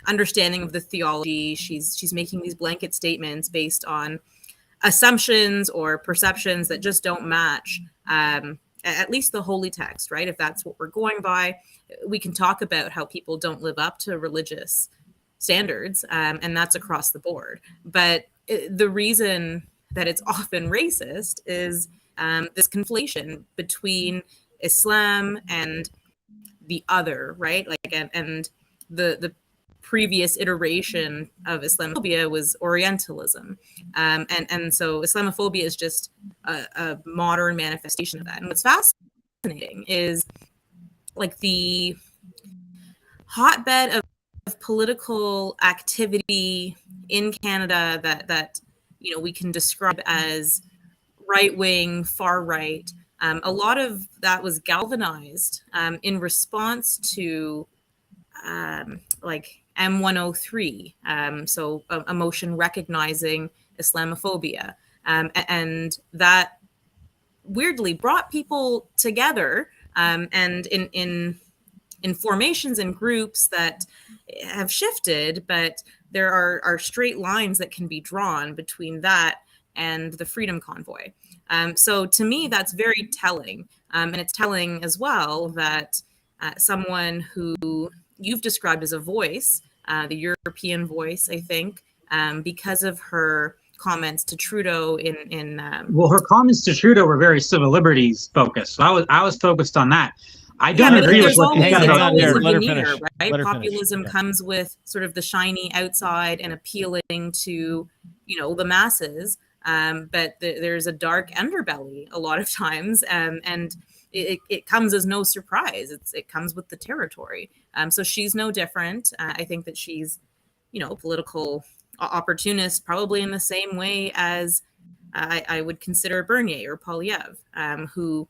understanding of the theology. She's making these blanket statements based on assumptions or perceptions that just don't match at least the holy text, right? If that's what we're going by, we can talk about how people don't live up to religious standards, and that's across the board. But the reason that it's often racist is this conflation between Islam and the other, right? Like, and the previous iteration of Islamophobia was Orientalism. And so Islamophobia is just a modern manifestation of that. And what's fascinating is, like, the hotbed of political activity in Canada that we can describe as right-wing, far-right. A lot of that was galvanized in response to like M103, so a motion recognizing Islamophobia, and that weirdly brought people together, and in formations and groups that have shifted, but there are straight lines that can be drawn between that and the Freedom Convoy. So to me, that's very telling, and it's telling as well that someone who you've described as a voice, the European voice, I think, because of her comments to Trudeau
well, her comments to Trudeau were very civil liberties focused. So I was focused on that. I don't agree with what you said about
there.
Let her finish. Right? Populism comes with sort of the shiny outside and appealing to, the masses. But there's a dark underbelly a lot of times, and it comes as no surprise. It comes with the territory. So she's no different. I think that she's, political opportunist, probably in the same way as I would consider Bernier or Polyev, who,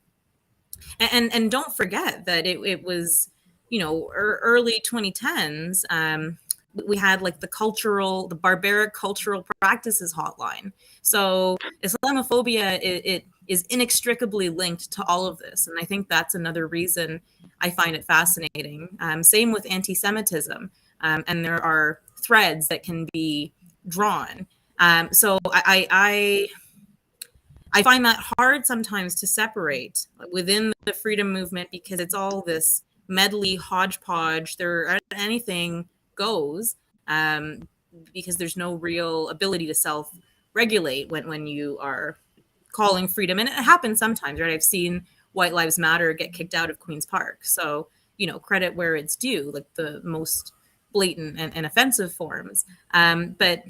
and don't forget that it was, early 2010s. We had like the barbaric cultural practices hotline. So Islamophobia, it is inextricably linked to all of this. And I think that's another reason I find it fascinating. Same with anti-Semitism. And there are threads that can be drawn. So I find that hard sometimes to separate within the freedom movement, because it's all this medley hodgepodge. Anything goes, because there's no real ability to self-regulate when you are calling freedom. And it happens sometimes, right? I've seen White Lives Matter get kicked out of Queen's Park. So, credit where it's due, like the most blatant and offensive forms. But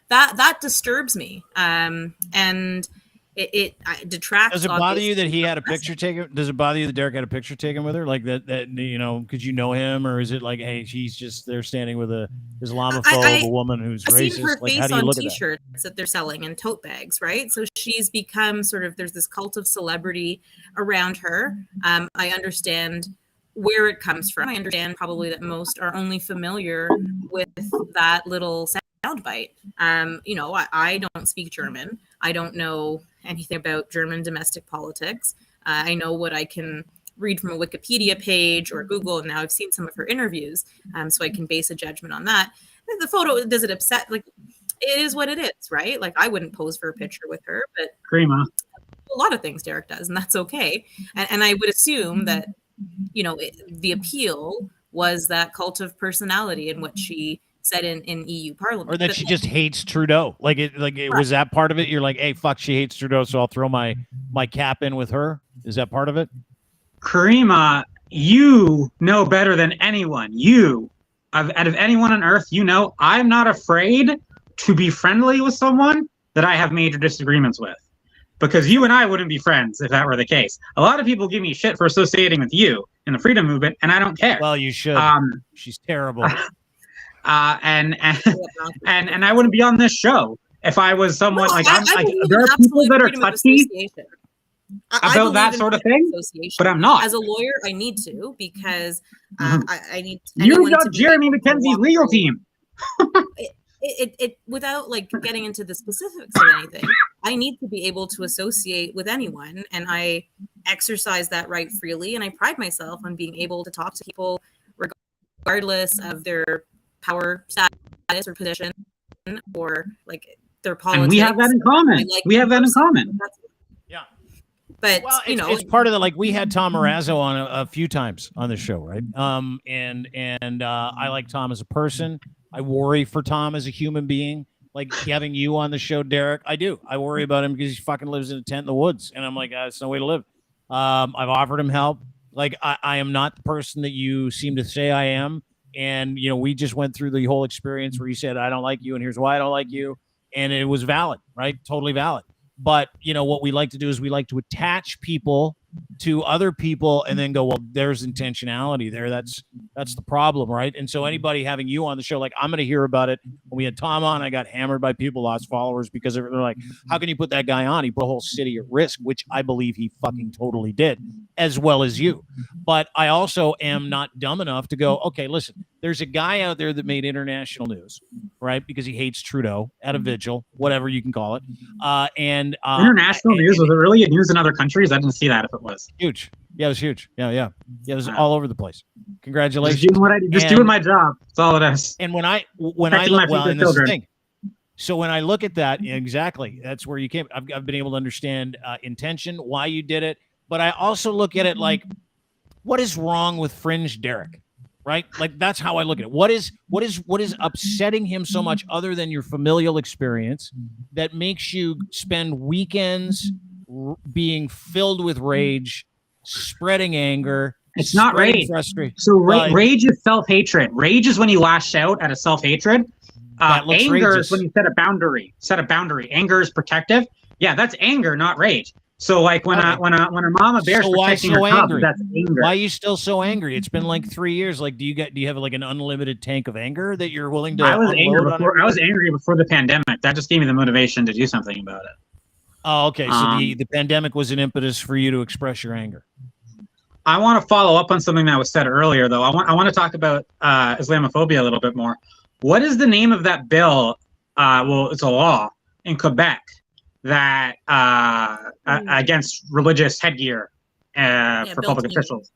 that disturbs me. And it detracts.
Does it bother you that he had a picture taken? Does it bother you that Derick had a picture taken with her? Like that because you know him, or is it like, hey, she's just there standing with a Islamophobe, a woman who's racist?
Seen her
like,
face
how do you
on
look
T-shirts that they're selling and tote bags, right? So she's become sort of, there's this cult of celebrity around her. I understand where it comes from. I understand probably that most are only familiar with that little soundbite. I don't speak German. I don't know anything about German domestic politics. I know what I can read from a Wikipedia page or Google, and now I've seen some of her interviews, so I can base a judgment on that. The photo, does it upset? Like, it is what it is, right? Like, I wouldn't pose for a picture with her, but
Caryma.
a lot of things Derick does, and that's okay. And I would assume that, the appeal was that cult of personality and what she said in EU Parliament,
or that she just hates Trudeau. Was that part of it? You're like, hey, fuck, she hates Trudeau, so I'll throw my cap in with her. Is that part of it?
Caryma, you know better than anyone. Out of anyone on earth, I'm not afraid to be friendly with someone that I have major disagreements with, because you and I wouldn't be friends if that were the case. A lot of people give me shit for associating with you in the freedom movement, and I don't care.
Well, you should. She's terrible.
And I wouldn't be on this show if I was someone there are people that are touchy about that sort of thing, but I'm not.
As a lawyer, I need to, because I need.
You got Jeremy McKenzie's legal team.
It without getting into the specifics of anything, I need to be able to associate with anyone, and I exercise that right freely, and I pride myself on being able to talk to people regardless of their power status or position or their politics.
And we have that in common. Yeah.
But
it's part of the, we had Tom Marazzo on a few times on the show, right? And I like Tom as a person. I worry for Tom as a human being. Like having you on the show, Derick, I do. I worry about him because he fucking lives in a tent in the woods, and I'm like, it's no way to live. I've offered him help. I am not the person that you seem to say I am. And, we just went through the whole experience where he said, I don't like you, and here's why I don't like you. And it was valid, right? Totally valid. But, what we like to do is we like to attach people to other people and then go, well, there's intentionality there. That's the problem, right? And so anybody having you on the show, I'm going to hear about it. When we had Tom on, I got hammered by people, lost followers, because they're like, how can you put that guy on? He put a whole city at risk, which I believe he fucking totally did, as well as you. But I also am not dumb enough to go, okay, listen, there's a guy out there that made international news, right? Because he hates Trudeau at a vigil, whatever you can call it.
International news? Was it really news in other countries? I didn't see that if it was.
Huge. Yeah, it was huge. Yeah, it was all over the place. Congratulations.
Doing my job. That's all it is.
And when I look, and this is the thing. So when I look at that, exactly, that's where you came. I've been able to understand intention, why you did it, but I also look at it like, what is wrong with Fringe Derick? Right? That's how I look at it. What is upsetting him so much, other than your familial experience, that makes you spend weekends being filled with rage, spreading anger?
It's not rage.
Frustration.
So rage is self-hatred. Rage is when you lash out at a self-hatred. Anger is when you set a boundary. Anger is protective. Yeah, that's anger, not rage. So when a mama bear's protecting her cub, that's anger.
Why are you still so angry? It's been 3 years. Do you have an unlimited tank of anger that you're willing to?
I was angry before the pandemic. That just gave me the motivation to do something about it.
Oh, okay. So the pandemic was an impetus for you to express your anger.
I want to follow up on something that was said earlier, though. I want to talk about Islamophobia a little bit more. What is the name of that bill? Well, it's a law in Quebec that against religious headgear for
Bill
public
20.
officials.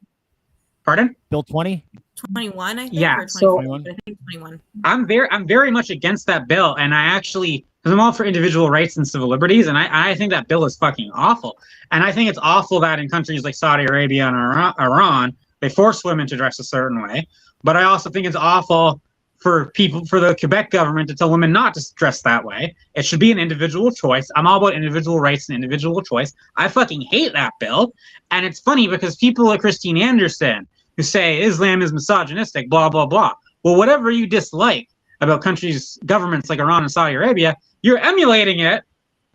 Pardon?
Bill 20?
21, I think.
Yeah,
or
so
21. I think 21.
I'm very much against that bill, and I actually, because I'm all for individual rights and civil liberties, and I think that bill is fucking awful. And I think it's awful that in countries like Saudi Arabia and Iran, they force women to dress a certain way. But I also think it's awful for the Quebec government to tell women not to dress that way. It should be an individual choice. I'm all about individual rights and individual choice. I fucking hate that bill. And it's funny because people like Christine Anderson, who say Islam is misogynistic, blah, blah, blah. Well, whatever you dislike about countries, governments like Iran and Saudi Arabia, you're emulating it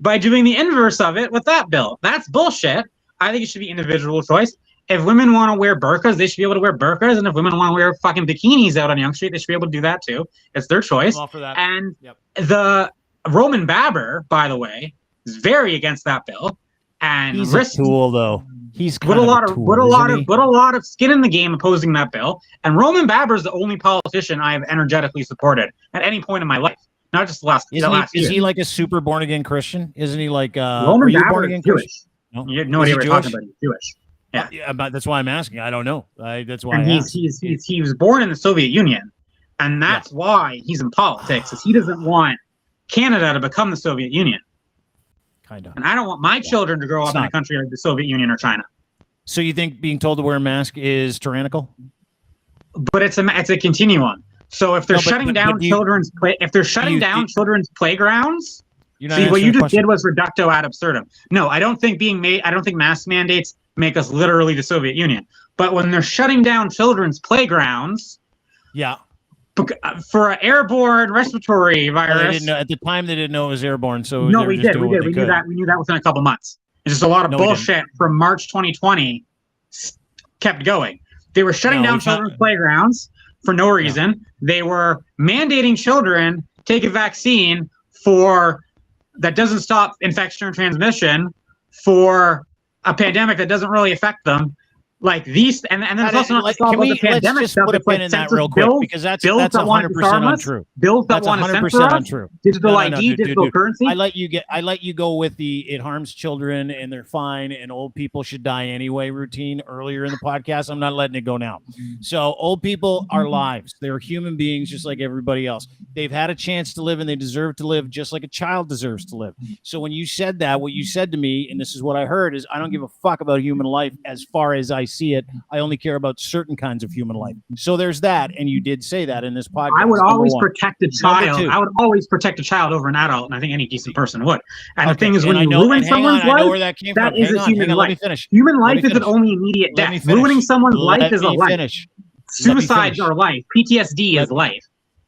by doing the inverse of it with that bill. That's bullshit. I think it should be individual choice. If women want to wear burqas, they should be able to wear burqas. And if women want to wear fucking bikinis out on Yonge Street, they should be able to do that too. It's their choice.
I'm all for that.
And the Roman Babber, by the way, is very against that bill. And
he's a tool, though. He's
put a lot of skin in the game opposing that bill. And Roman Babber is the only politician I have energetically supported at any point in my life. Not just last year.
Is he like a super born again Christian? Isn't he like
Roman Babber is Jewish?
No?
You have no idea what you're talking about. He's Jewish.
Yeah, but that's why I'm asking. I don't know. That's why.
And he was born in the Soviet Union, and that's why he's in politics. Is he doesn't want Canada to become the Soviet Union.
Kind of.
And I don't want my children to grow up in a country like the Soviet Union or China.
So you think being told to wear a mask is tyrannical?
But it's a continuum. So if they're shutting down children's playgrounds. See, what you just did was reducto ad absurdum. No, I don't think mask mandates make us literally the Soviet Union. But when they're shutting down children's playgrounds, for an airborne respiratory virus,
they didn't know, at the time they didn't know it was airborne. So
no, we did. We knew that. We knew that within a couple months. It's just a lot of bullshit from March 2020 kept going. They were shutting down children's playgrounds for no reason. They were mandating children take a vaccine that doesn't stop infection or transmission for a pandemic that doesn't really affect them. Like these, and then there's also not to solve the pandemic stuff.
Put a pin in that real quick, because that's 100% untrue.
Bills that want to censor us.
Untrue.
Digital ID, digital currency.
I let you go with the it harms children and they're fine and old people should die anyway routine earlier in the podcast. I'm not letting it go now. So old people are lives. They're human beings just like everybody else. They've had a chance to live and they deserve to live just like a child deserves to live. So when you said that, what you said to me, and this is what I heard, is I don't give a fuck about human life as far as I see it. I only care about certain kinds of human life. So there's that, and you did say that in this podcast.
I would always protect a child. I would always protect a child over an adult, and I think any decent person would. And the thing is, when you ruin someone's life, that is a human life. Human life isn't only immediate death. Ruining someone's life is a life. Suicides are life. PTSD is life.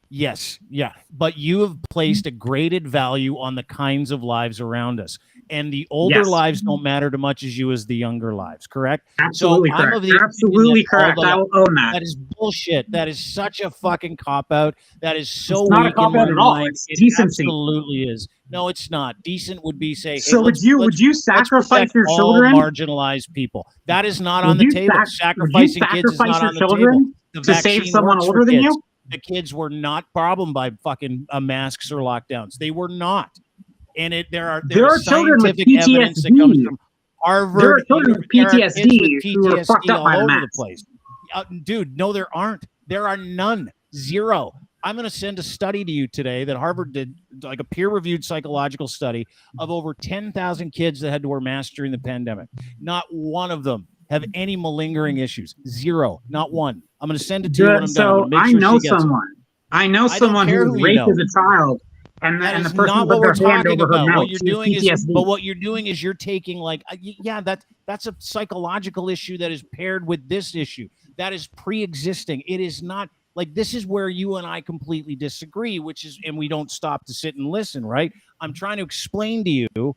Yes, yeah. But you have placed a graded value on the kinds of lives around us. And the older lives don't matter as much as you as the younger lives, correct?
Absolutely correct. Absolutely correct. I will own that.
That is bullshit. That is such a fucking cop-out. That is so
weak. It's not a cop-out at all. It's decency.
It absolutely is. No, it's not. Decent would be say, hey,
so would you sacrifice your children?
All marginalized people. That is not on the table. Sacrificing kids is not on the table.
To save someone older than you?
The kids were not problem by fucking masks or lockdowns. They were not. And there are scientific evidence that comes from Harvard.
There are children with PTSD who are fucked up by the mask.
Place. Dude, no, there aren't. There are none. Zero. I'm going to send a study to you today that Harvard did, like a peer-reviewed psychological study of over 10,000 kids that had to wear masks during the pandemic. Not one of them have any malingering issues. Zero. Not one. I'm going to send it to you when I'm done.
I know someone. I know someone who was raped as a child. And the person
not what we're talking about.
What you're doing
is you're taking that's a psychological issue that is paired with this issue that is pre-existing. It is not like this is where you and I completely disagree, and we don't stop to sit and listen, right? I'm trying to explain to you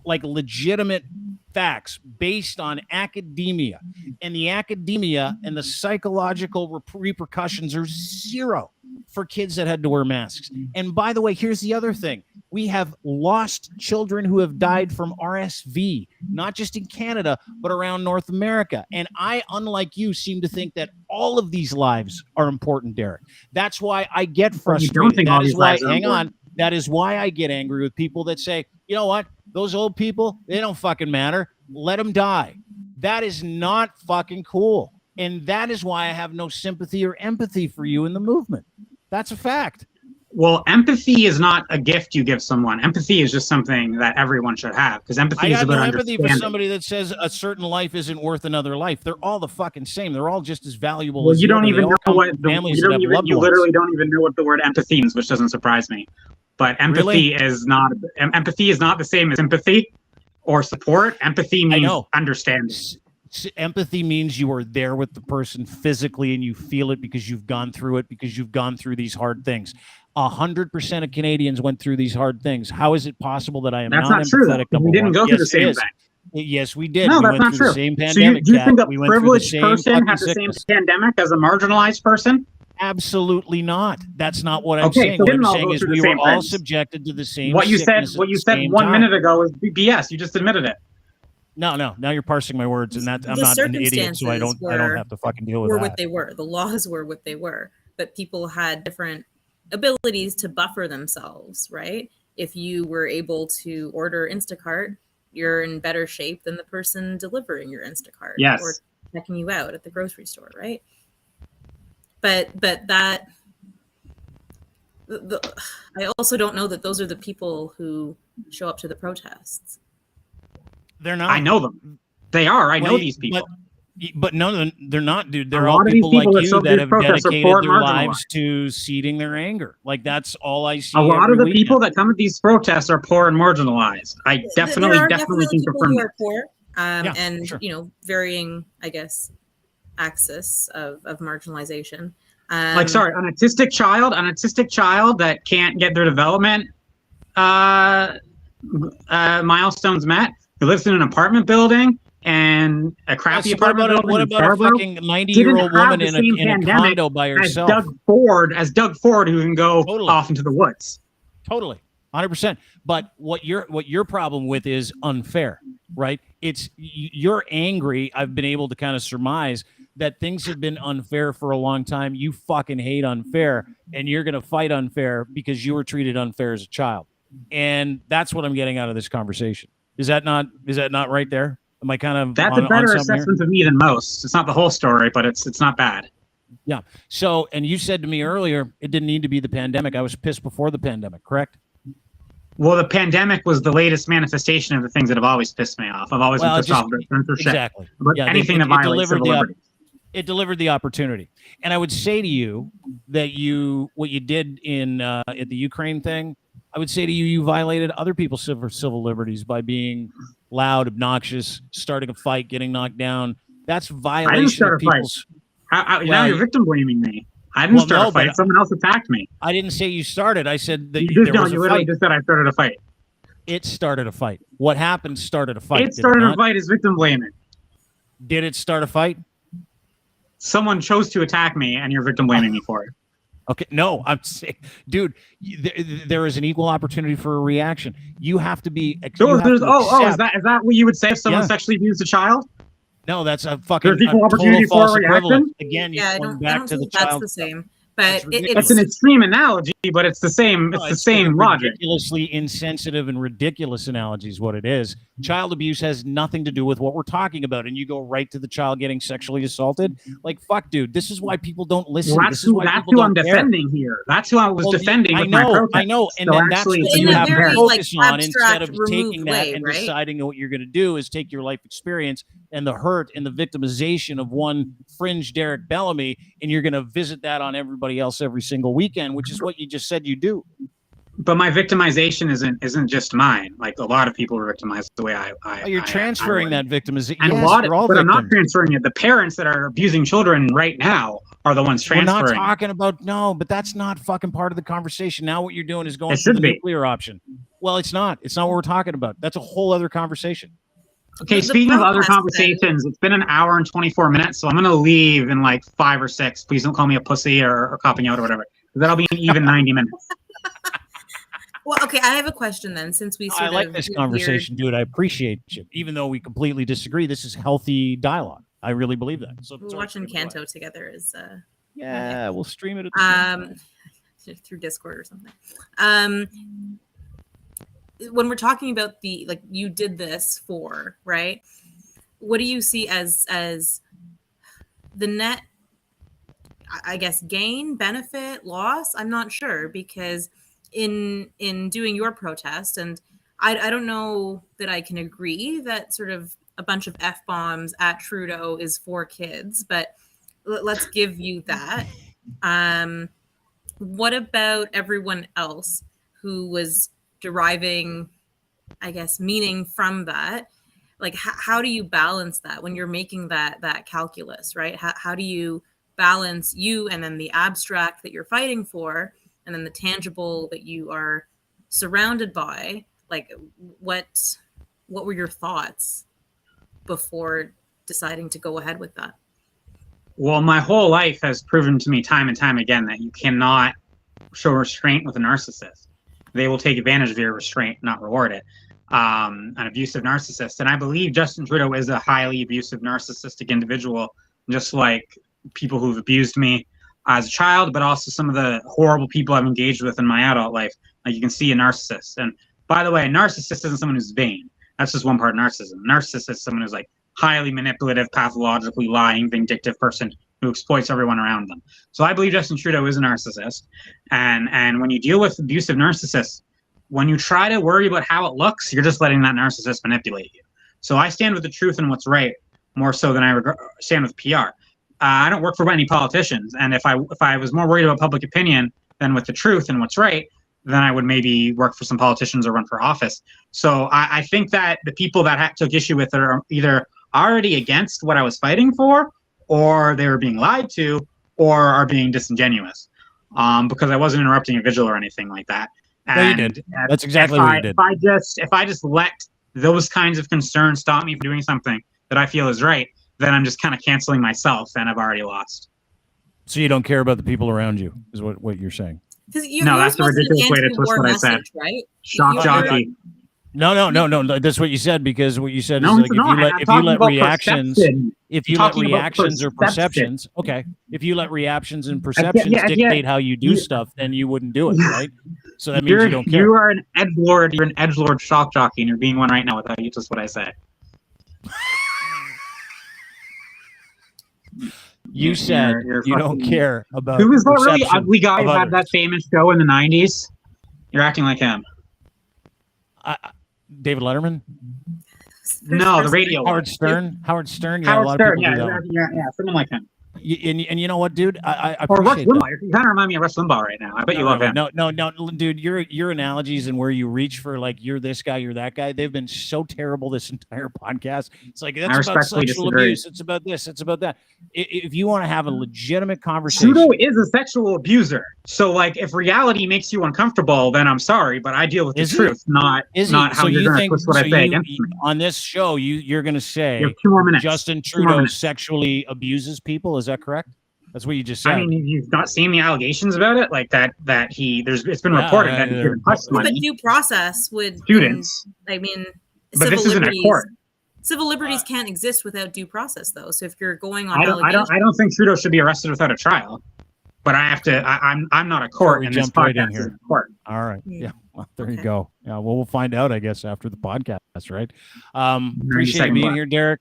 like legitimate facts based on academia, and the academia and the psychological repercussions are zero for kids that had to wear masks. And by the way, here's the other thing. We have lost children who have died from RSV, not just in Canada, but around North America. And I, unlike you, seem to think that all of these lives are important, Derick. That's why I get frustrated.
That is why,
hang on. That is why I get angry with people that say, you know what? Those old people, they don't fucking matter. Let them die. That is not fucking cool. And that is why I have no sympathy or empathy for you in the movement. That's a fact.
Well, empathy is not a gift you give someone. Empathy is just something that everyone should have, because empathy is
I got
about
no empathy for
understanding.
somebody that says a certain life isn't worth another life. They're all the fucking same. They're all just as valuable
Well,
as
you
the
don't
other.
even
They all
know
come
what
from
the,
families
you
that
don't
have
even
loved
you
ones.
literally don't even know what the word empathy means, which doesn't surprise me. But empathy is not the same as sympathy or support. Empathy means understanding.
Empathy means you are there with the person physically and you feel it because you've gone through it, because you've gone through these hard things. 100% of Canadians went through these hard things. How is it possible that I am
That's
not
not true,
empathetic?
though. We didn't go through the same thing.
Yes, we did.
No,
we
that's
went
not
through
true.
the same
So
pandemic.
do you think a
we went through the
privileged
same
person had the
sickness.
same pandemic as a marginalized person?
Absolutely not. That's not what I'm
Okay,
saying.
so
What I'm
didn't all
saying
go
is
through the
we were
same
all
things.
subjected to the same
What you said
sickness at the
1
same
minute
time.
ago was BS. You just admitted it.
No. Now you're parsing my words, and that I'm
The
not an idiot, so I don't
circumstances
have to fucking deal with
were
that.
what they were. The laws were what they were, but people had different abilities to buffer themselves, right? If you were able to order Instacart, you're in better shape than the person delivering your Instacart or checking you out at the grocery store, right? But that I also don't know that those are the people who show up to the protests.
They're not.
I know them. They are. I know these people.
But no, they're not, dude. They're
A
all
lot of these
people like
people that
you
show
that
these
have
protests are
dedicated
poor and
their lives
marginalized.
to seeding their anger. Like, that's all I see.
A lot
every
of the
weekend.
people that come at these protests are poor and marginalized. I definitely
there are
can
people
confirm
who
that.
are poor, and
sure.
varying, I guess, axis of marginalization.
An autistic child that can't get their development milestones met, who lives in an apartment building and a crappy apartment building.
What about a fucking 90-year-old woman in a condo by herself?
As Doug Ford, who can go off into the woods.
Totally. 100%. But what your problem with is unfair, right? You're angry. I've been able to kind of surmise that things have been unfair for a long time. You fucking hate unfair, and you're going to fight unfair because you were treated unfair as a child. And that's what I'm getting out of this conversation. Is that not right there? Am I kind of
that's a better assessment of me than most? It's not the whole story, but it's not bad.
Yeah. So, and you said to me earlier, it didn't need to be the pandemic. I was pissed before the pandemic, correct?
Well, the pandemic was the latest manifestation of the things that have always pissed me off. I've always been pissed off about censorship.
Exactly.
But anything that violates civil liberties.
It delivered the opportunity. And I would say to you that what you did at the Ukraine thing, I would say to you, you violated other people's civil liberties by being loud, obnoxious, starting a fight, getting knocked down. That's violation.
I didn't start
of people's.
Now you're victim blaming me. I didn't start a fight. Someone else attacked me.
I didn't say you started. I said that
you literally just said I started a fight.
It started a fight. What happened started a fight.
It started a fight is victim blaming.
Did it start a fight?
Someone chose to attack me, and you're victim blaming me for it.
Okay, no, I'm saying, dude, there is an equal opportunity for a reaction. You have to be.
Is that what you would say if someone sexually abused a child?
No, that's a fucking.
There's equal opportunity for a reaction.
Again,
I don't think that's the same. But
it's an extreme analogy, but it's the same. It's the same logic.
Ridiculously insensitive and ridiculous analogy is what it is. Child abuse has nothing to do with what we're talking about, and you go right to the child getting sexually assaulted. Like, fuck, dude. This is why people don't listen.
Well, that's who I'm defending here. That's who I was defending. I
know, and then that's what you have to focus on instead of taking that and deciding what you're going to do is take your life experience and the hurt and the victimization of one fringe Derick Bellamy, and you're going to visit that on everybody else every single weekend, which is what you just said you do.
But my victimization isn't just mine. Like, a lot of people are victimized the way I
you're transferring that victimization.
And I'm not transferring it. The parents that are abusing children right now are the ones transferring.
We're not talking about but that's not fucking part of the conversation. Now what you're doing is going to the nuclear option. Well, it's not. It's not what we're talking about. That's a whole other conversation.
Okay, speaking of other conversations, it's been an hour and 24 minutes, so I'm going to leave in like 5 or 6. Please don't call me a pussy or copping out or whatever. That'll be an even 90 minutes.
Well, okay, I have a question then, since we
I like this conversation, dude. I appreciate you. Even though we completely disagree, this is healthy dialogue. I really believe that. So
we're watching Canto together is
we'll stream it at the
through Discord or something. when we're talking about the, like, you did this for, right? What do you see as the net, I guess, gain, benefit, loss? I'm not sure, because in doing your protest, and I don't know that I can agree that sort of a bunch of F-bombs at Trudeau is for kids, but let's give you that. What about everyone else who was deriving, I guess, meaning from that? Like, how do you balance that when you're making that calculus, right? How do you balance you and then the abstract that you're fighting for, and then the tangible that you are surrounded by? Like, what were your thoughts before deciding to go ahead with that?
Well, my whole life has proven to me time and time again that you cannot show restraint with a narcissist. They will take advantage of your restraint, not reward it. An abusive narcissist. And I believe Justin Trudeau is a highly abusive, narcissistic individual, just like people who've abused me as a child, but also some of the horrible people I've engaged with in my adult life. Like, you can see a narcissist. And by the way, a narcissist isn't someone who's vain. That's just one part of narcissism. A narcissist is someone who's like highly manipulative, pathologically lying, vindictive person who exploits everyone around them. So I believe Justin Trudeau is a narcissist. And when you deal with abusive narcissists, when you try to worry about how it looks, you're just letting that narcissist manipulate you. So I stand with the truth and what's right more so than I stand with PR. I don't work for any politicians, and if I was more worried about public opinion than with the truth and what's right, then I would maybe work for some politicians or run for office. So I think that the people that took issue with it are either already against what I was fighting for, or they were being lied to, or are being disingenuous, because I wasn't interrupting a vigil or anything like that.
No, you did. That's exactly what you did.
If I just let those kinds of concerns stop me from doing something that I feel is right, then I'm just kind of canceling myself, and I've already lost.
So you don't care about the people around you, is what you're saying?
No, that's a ridiculous way to twist what I said.
Right?
Shock jockey.
No. That's what you said, because what you said is like if you let reactions or perceptions, okay, if you let reactions and perceptions dictate how you do stuff, then you wouldn't do it, right? So that means you don't care.
You are an edgelord. You're an edgelord shock jockey, and you're being one right now without you just what I said.
You said you don't care about.
Who was that really ugly guy who had that famous show in the 90s? You're acting like him.
David Letterman?
No, the radio.
Howard Stern. Howard Stern.
Yeah, Howard Stern. Yeah, someone like him.
And you know what, dude? I
or Rush
appreciate
Limbaugh.
that.
You kind of remind me of Rush Limbaugh right now. I bet you love him.
No, dude. Your analogies and where you reach for, like, you're this guy, you're that guy, they've been so terrible this entire podcast. It's like, that's about sexual abuse. It's about this. It's about that. If you want to have a legitimate conversation,
Trudeau is a sexual abuser. So, like, if reality makes you uncomfortable, then I'm sorry, but I deal with the truth, not how you're going to twist what I say against me.
On this show, you're going to say
you have 2 more minutes.
Justin Trudeau sexually abuses people. Is that correct? That's what you just said.
I mean, you've not seen the allegations about it, like that it's been reported that he's given hush money.
But due process would
students.
I mean,
but this isn't a court.
Civil liberties can't exist without due process, though. So if you're going on,
I don't think Trudeau should be arrested without a trial. But I have to. I'm not a court, and this podcast is a court.
All right. Yeah. Well, there you go. Yeah. Well, we'll find out, I guess, after the podcast, right? Appreciate you being here, Derick.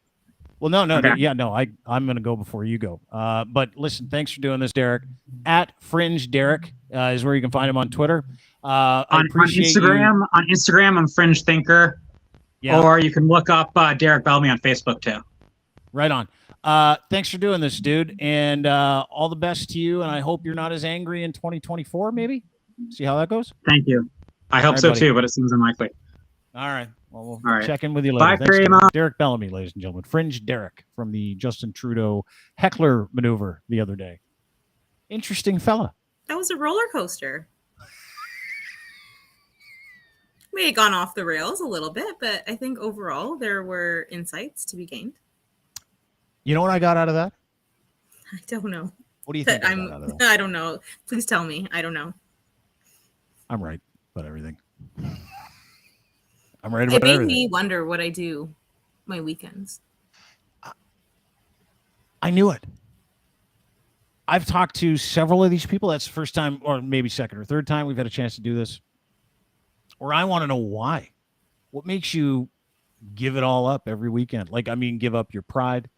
Well, no. I'm going to go before you go. But listen, thanks for doing this, Derick. At Fringe Derick is where you can find him on Twitter.
On Instagram, I'm Fringe Thinker. Yeah. Or you can look up Derick Bellamy on Facebook too.
Right on. Thanks for doing this, dude, and all the best to you. And I hope you're not as angry in 2024. Maybe see how that goes.
Thank you. I hope so too, but it seems unlikely.
All right. Well, we'll check in with you later.
Bye, Caryma.
Derick Bellamy, ladies and gentlemen. Fringe Derick from the Justin Trudeau Heckler maneuver the other day. Interesting fella.
That was a roller coaster. May have gone off the rails a little bit, but I think overall there were insights to be gained.
You know what I got out of that?
I don't know.
What do you think?
I don't know. Please tell me. I don't know.
I'm right about everything. I'm right about everything.
It made me wonder what I do my weekends.
I knew it. I've talked to several of these people. That's the first time, or maybe second or third time we've had a chance to do this. or I want to know why. What makes you give it all up every weekend? Like, I mean, give up your pride,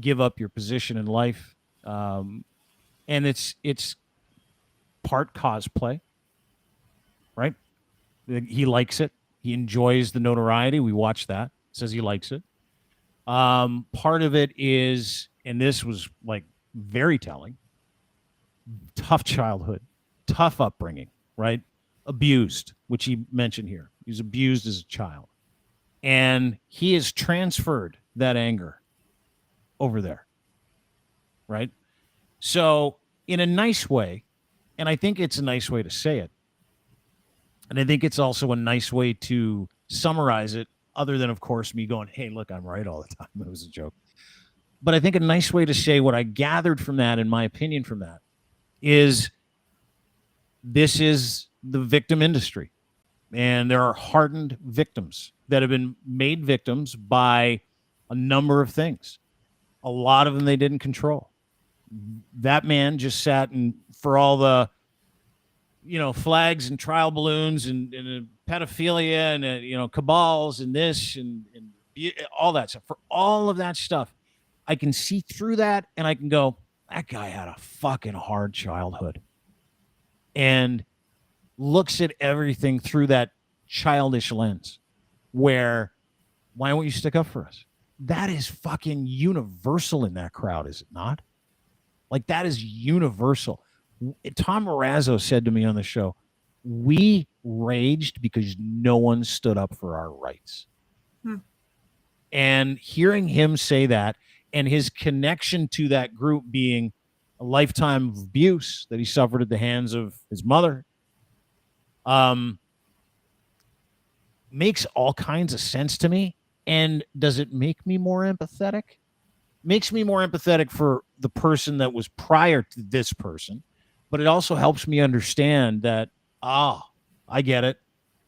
give up your position in life. And it's part cosplay, right? He likes it. He enjoys the notoriety. We watch that. Says he likes it. Part of it is, and this was like very telling, tough childhood, tough upbringing, right? Abused, which he mentioned here. He was abused as a child. And he has transferred that anger over there, right? So in a nice way, and I think it's a nice way to say it, and I think it's also a nice way to summarize it, other than, of course, me going, hey, look, I'm right all the time. It was a joke. But I think a nice way to say what I gathered from that, in my opinion from that, is this is the victim industry. And there are hardened victims that have been made victims by a number of things. A lot of them they didn't control. That man just sat and for all the, flags and trial balloons and pedophilia and, cabals and this and all that stuff. For all of that stuff, I can see through that and I can go, that guy had a fucking hard childhood. And looks at everything through that childish lens where, why won't you stick up for us? That is fucking universal in that crowd, is it not? Like, that is universal. Tom Marazzo said to me on the show, we raged because no one stood up for our rights. And hearing him say that, and his connection to that group being a lifetime of abuse that he suffered at the hands of his mother, makes all kinds of sense to me. And does it make me more empathetic? Makes me more empathetic for the person that was prior to this person, but it also helps me understand that, I get it.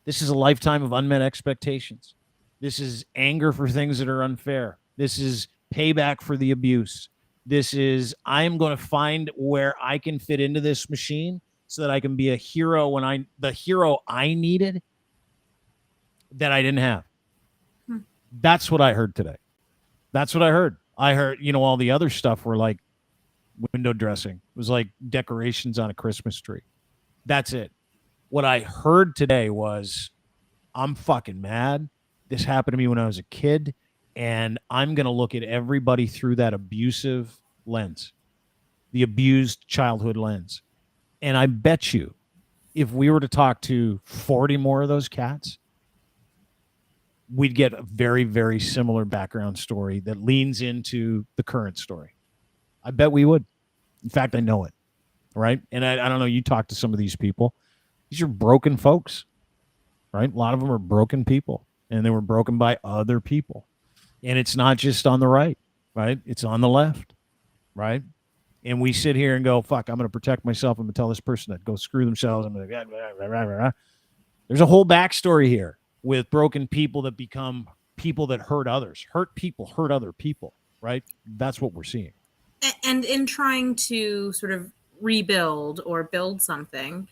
This is a lifetime of unmet expectations. This is anger for things that are unfair. This is payback for the abuse. This is, I'm going to find where I can fit into this machine so that I can be a hero when the hero I needed that I didn't have. That's what I heard today. That's what I heard. I heard, all the other stuff were like window dressing. It was like decorations on a Christmas tree. That's it. What I heard today was, I'm fucking mad. This happened to me when I was a kid, and I'm going to look at everybody through that abusive lens, the abused childhood lens. And I bet you, if we were to talk to 40 more of those cats, we'd get a very, very similar background story that leans into the current story. I bet we would. In fact, I know it, right? And I don't know, you talk to some of these people. These are broken folks, right? A lot of them are broken people, and they were broken by other people. And it's not just on the right? It's on the left, right? And we sit here and go, fuck, I'm going to protect myself. I'm going to tell this person that go screw themselves. I'm going to... There's a whole backstory here with broken people that become people that hurt others. Hurt people hurt other people, right? That's what we're seeing.
And in trying to sort of rebuild or build something,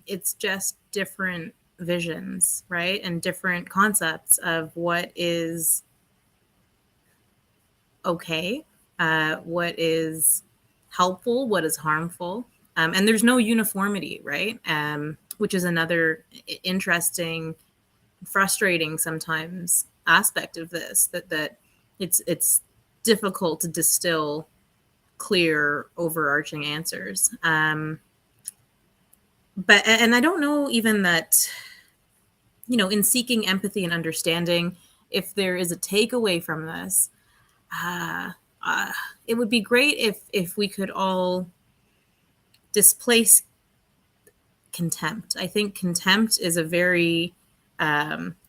it's just different visions, right? And different concepts of what is okay, what is helpful, what is harmful. And there's no uniformity, right? Which is another interesting, frustrating sometimes aspect of this, that it's difficult to distill clear, overarching answers. But I don't know even that, in seeking empathy and understanding, if there is a takeaway from this, it would be great if we could all displace contempt. I think contempt is a very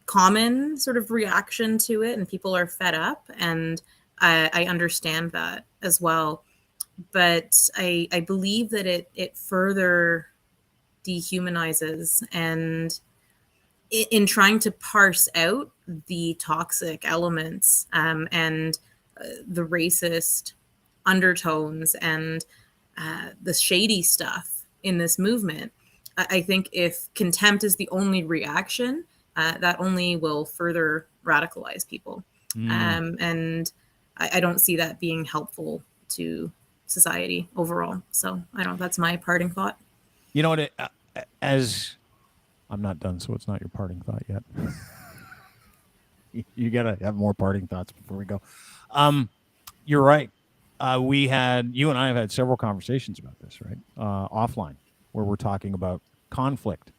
common sort of reaction to it, and people are fed up, and I understand that as well. But I believe that it further dehumanizes, and in trying to parse out the toxic elements and the racist undertones and the shady stuff in this movement, I think if contempt is the only reaction, that only will further radicalize people. And I don't see that being helpful to society overall. So that's my parting thought.
You know what? As I'm not done, so it's not your parting thought yet. You got to have more parting thoughts before we go. You're right. You and I have had several conversations about this, right? Offline, where we're talking about conflict.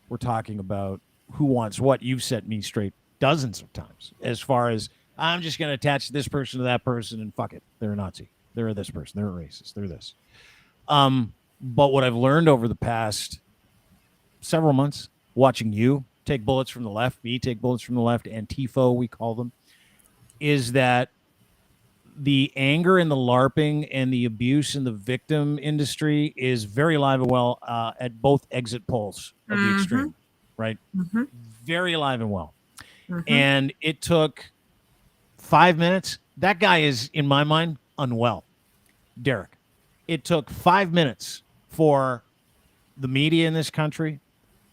We're talking about who wants what. You've set me straight dozens of times as far as I'm just going to attach this person to that person and fuck it. They're a Nazi. They're this person. They're a racist. They're this. But what I've learned over the past several months, watching you take bullets from the left, me take bullets from the left, Antifo, we call them, is that the anger and the LARPing and the abuse in the victim industry is very alive and well at both exit polls of the extreme, right? Very alive and well. And it took 5 minutes. That guy is, in my mind, unwell. Derick. It took 5 minutes for the media in this country,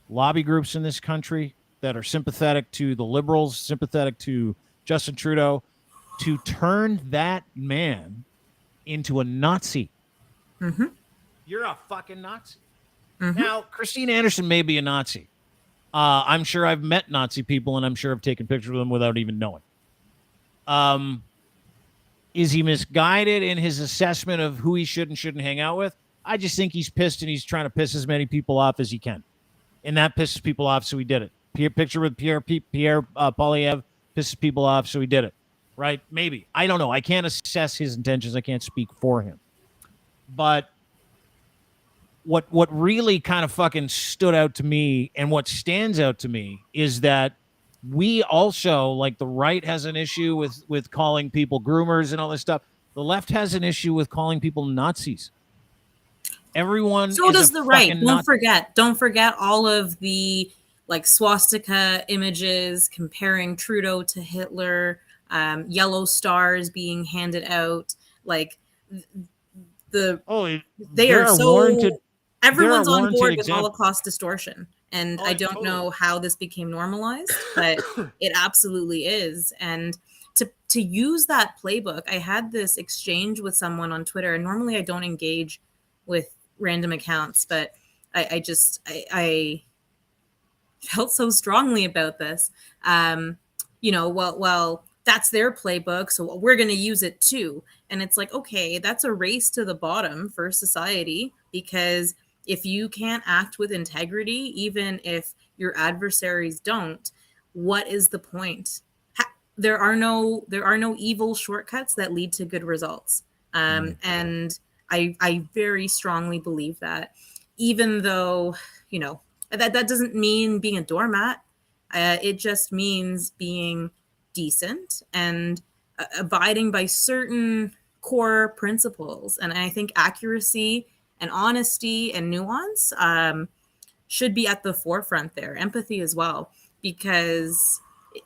lobby groups in this country that are sympathetic to the liberals, sympathetic to Justin Trudeau, to turn that man into a Nazi. You're a fucking Nazi. Now, Christine Anderson may be a Nazi. I'm sure I've met Nazi people, and I'm sure I've taken pictures with them without even knowing. Is he misguided in his assessment of who he should and shouldn't hang out with? I just think he's pissed and he's trying to piss as many people off as he can. And that pisses people off, so he did it. Picture with Pierre Poilievre pisses people off, so he did it. Right? Maybe. I don't know. I can't assess his intentions. I can't speak for him. But what really kind of fucking stood out to me and what stands out to me is that we also, like, the right has an issue with calling people groomers and all this stuff. The left has an issue with calling people Nazis. Everyone.
So does the right. Don't forget all of the like swastika images comparing Trudeau to Hitler, yellow stars being handed out. Like they are so warranted. Everyone's on board with Holocaust distortion. And I don't know how this became normalized, but it absolutely is. And to use that playbook, I had this exchange with someone on Twitter, and normally I don't engage with random accounts, but I felt so strongly about this. Well, that's their playbook, so we're going to use it too. And it's like, okay, that's a race to the bottom for society, because if you can't act with integrity, even if your adversaries don't, what is the point? There are no evil shortcuts that lead to good results. And I very strongly believe that, even though, that doesn't mean being a doormat. It just means being decent and abiding by certain core principles. And I think accuracy and honesty and nuance should be at the forefront there. Empathy as well, because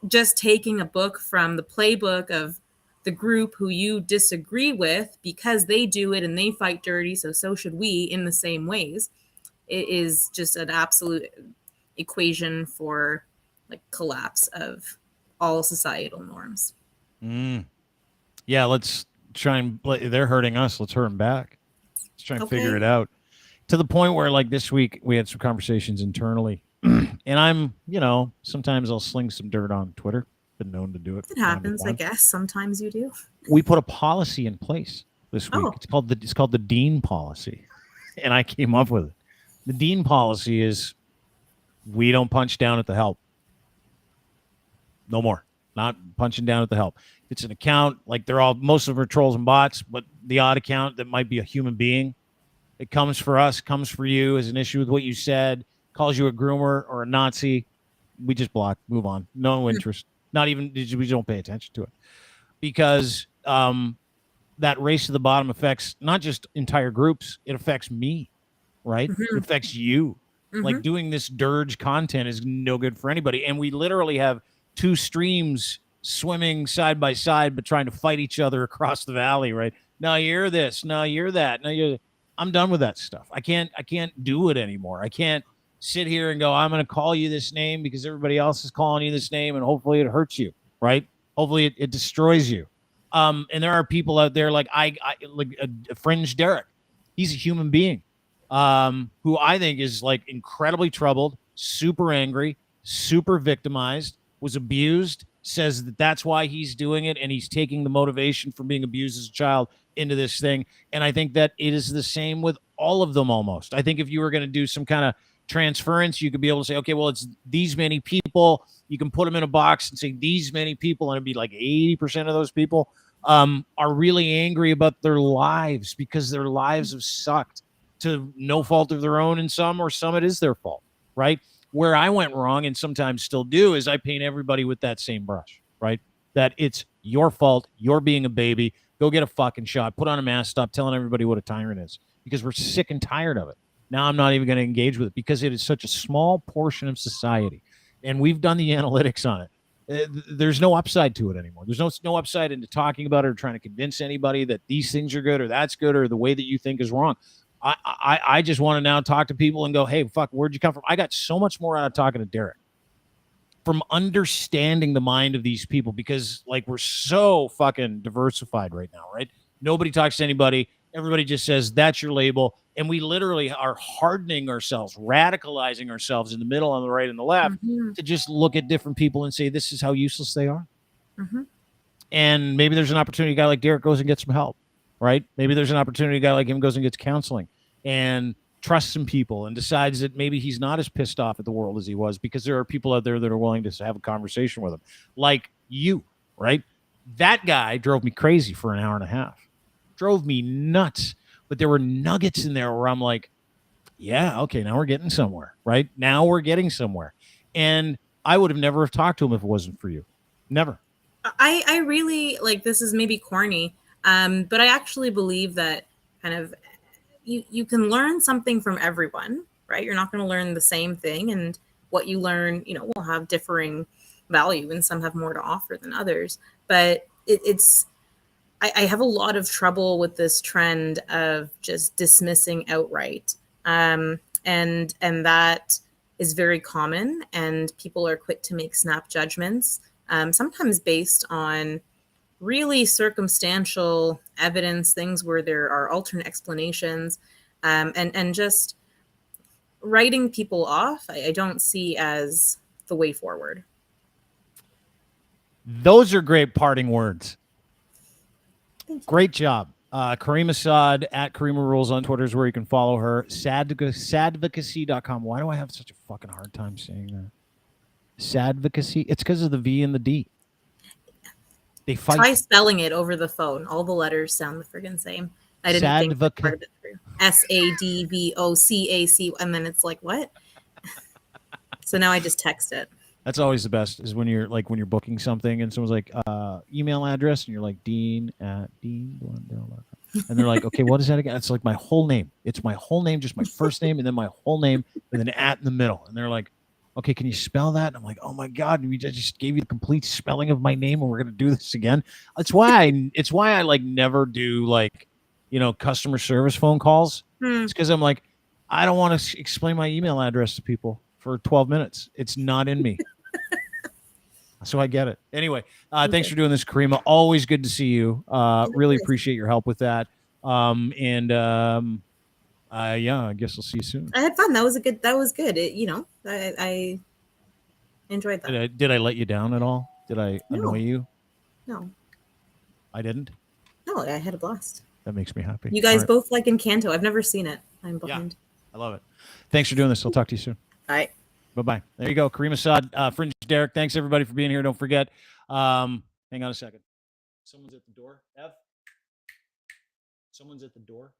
just taking a book from the playbook of the group who you disagree with because they do it and they fight dirty, so should we in the same ways, it is just an absolute equation for like collapse of all societal norms.
Yeah, let's try and they're hurting us. Let's hurt them back. Let's try and figure it out, to the point where, like, this week we had some conversations internally, and I'm, sometimes I'll sling some dirt on Twitter. Been known to do it.
It happens, I guess. Sometimes you do.
We put a policy in place this week. It's called the Dean policy, and I came up with it. The Dean policy is we don't punch down at the help. No more. Not punching down at the help. If it's an account, like most of them are trolls and bots, but the odd account that might be a human being, it comes for us, comes for you, as an issue with what you said, calls you a groomer or a Nazi, we just block, move on. No interest. Not even, we don't pay attention to it. Because that race to the bottom affects not just entire groups, it affects me, right? It affects you. Like, doing this dirge content is no good for anybody. And we literally have two streams swimming side by side, but trying to fight each other across the valley, right? No, you're this. No, you're that. No, I'm done with that stuff. I can't do it anymore. I can't sit here and go, I'm going to call you this name because everybody else is calling you this name, and hopefully it hurts you, right? Hopefully it destroys you. And there are people out there like like a fringe Derick. He's a human being who I think is like incredibly troubled, super angry, super victimized, was abused, says that that's why he's doing it, and he's taking the motivation from being abused as a child into this thing. And I think that it is the same with all of them almost. I think if you were going to do some kind of transference, you could be able to say, okay, well, it's these many people. You can put them in a box and say these many people, and it'd be like 80% of those people are really angry about their lives because their lives have sucked to no fault of their own in some, or some it is their fault, right? Where I went wrong, and sometimes still do, is I paint everybody with that same brush, right? That it's your fault. You're being a baby. Go get a fucking shot. Put on a mask. Stop telling everybody what a tyrant is, because we're sick and tired of it. Now I'm not even going to engage with it because it is such a small portion of society, and we've done the analytics on it. There's no upside to it anymore. There's no upside into talking about it or trying to convince anybody that these things are good or that's good or the way that you think is wrong. I just want to now talk to people and go, hey, fuck, where'd you come from? I got so much more out of talking to Derick, from understanding the mind of these people, because like we're so fucking diversified right now, right? Nobody talks to anybody. Everybody just says that's your label. And we literally are hardening ourselves, radicalizing ourselves in the middle, on the right and the left, to just look at different people and say, this is how useless they are. And maybe there's an opportunity, a guy like Derick goes and gets some help, right? Maybe there's an opportunity, a guy like him goes and gets counseling and trusts some people and decides that maybe he's not as pissed off at the world as he was, because there are people out there that are willing to have a conversation with him, like you, right? That guy drove me crazy for an hour and a half, drove me nuts. But there were nuggets in there where I'm like, yeah, okay, now we're getting somewhere, right? Now we're getting somewhere. And I would have never have talked to him if it wasn't for you. Never.
I really, like, this is maybe corny, but I actually believe that kind of you can learn something from everyone, right? You're not going to learn the same thing, and what you learn, will have differing value, and some have more to offer than others. But I have a lot of trouble with this trend of just dismissing outright. And that is very common, and people are quick to make snap judgments, sometimes based on really circumstantial evidence, things where there are alternate explanations, and just writing people off, I don't see as the way forward.
Those are great parting words. Great job. Caryma Saad at Caryma Rules on Twitter is where you can follow her. Sadvocacy.com. Why do I have such a fucking hard time saying that? Sadvocacy? It's because of the V and the D. They fight.
Try spelling it over the phone. All the letters sound the friggin' same. I didn't think that part of it through. SADVOCAC, and then it's like, what? So now I just text it.
That's always the best, is when you're booking something and someone's like, email address, and you're like, dean@deanblundell.com. And they're like, okay, what is that again? It's like my whole name. It's my whole name, just my first name, and then my whole name, and then at in the middle. And they're like, okay, can you spell that? And I'm like, oh my God, I just gave you the complete spelling of my name, and we're gonna do this again. It's why I like never do like, customer service phone calls. It's because I'm like, I don't want to explain my email address to people for 12 minutes. It's not in me. So I get it. Anyway, thanks for doing this, Caryma. Always good to see you. Really appreciate your help with that. Yeah, I guess I'll see you soon.
I had fun. That was good. I enjoyed that.
Did I let you down at all? Did I annoy you?
No.
I didn't?
No, I had a blast.
That makes me happy.
You guys both like Encanto. I've never seen it. I'm behind.
Yeah, I love it. Thanks for doing this. I'll talk to you soon.
All right.
Bye-bye. There you go. Caryma Saad, Fringe Derick. Thanks, everybody, for being here. Don't forget. Hang on a second. Someone's at the door. Ev? Someone's at the door.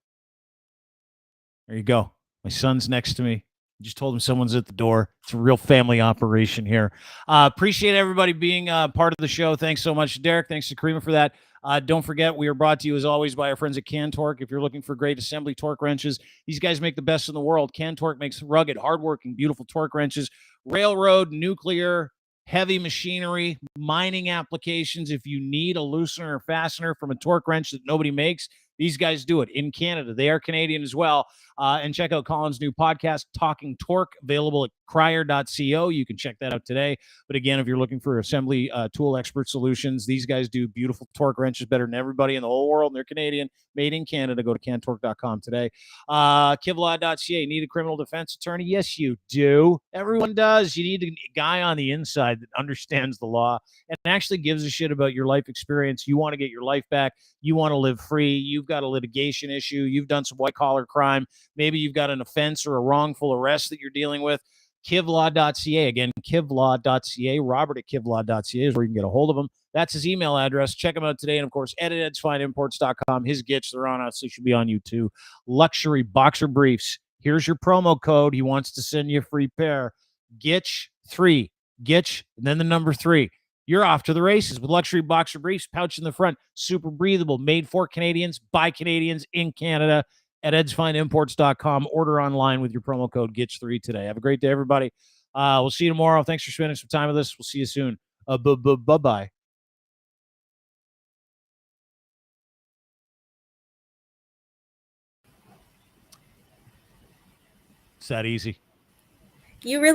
There you go. My son's next to me. I just told him someone's at the door. It's a real family operation here. Appreciate everybody being part of the show. Thanks so much, Derick. Thanks to Caryma for that. Don't forget, we are brought to you, as always, by our friends at CanTorque. If you're looking for great assembly torque wrenches, these guys make the best in the world. CanTorque makes rugged, hardworking, beautiful torque wrenches, railroad, nuclear, heavy machinery, mining applications. If you need a loosener or fastener from a torque wrench that nobody makes, these guys do it in Canada. They are Canadian as well. And check out Colin's new podcast, Talking Torque, available at crier.co. You can check that out today. But again, if you're looking for assembly tool expert solutions, these guys do beautiful torque wrenches better than everybody in the whole world. And they're Canadian, made in Canada. Go to cantorque.com today. Kivlaw.ca. Need a criminal defense attorney? Yes, you do. Everyone does. You need a guy on the inside that understands the law and actually gives a shit about your life experience. You want to get your life back. You want to live free. You've got a litigation issue. You've done some white-collar crime. Maybe you've got an offense or a wrongful arrest that you're dealing with. Kivlaw.ca. Again, kivlaw.ca. Robert at kivlaw.ca is where you can get a hold of him. That's his email address. Check him out today. And, of course, edsfineimports.com. His Gitch, they're on us. They should be on you, too. Luxury boxer briefs. Here's your promo code. He wants to send you a free pair. Gitch3. Gitch, and then the number 3. You're off to the races with luxury boxer briefs, pouch in the front, super breathable, made for Canadians, by Canadians in Canada at edsfineimports.com. Order online with your promo code GITCH3 today. Have a great day, everybody. We'll see you tomorrow. Thanks for spending some time with us. We'll see you soon. Bye-bye. It's that easy.
You really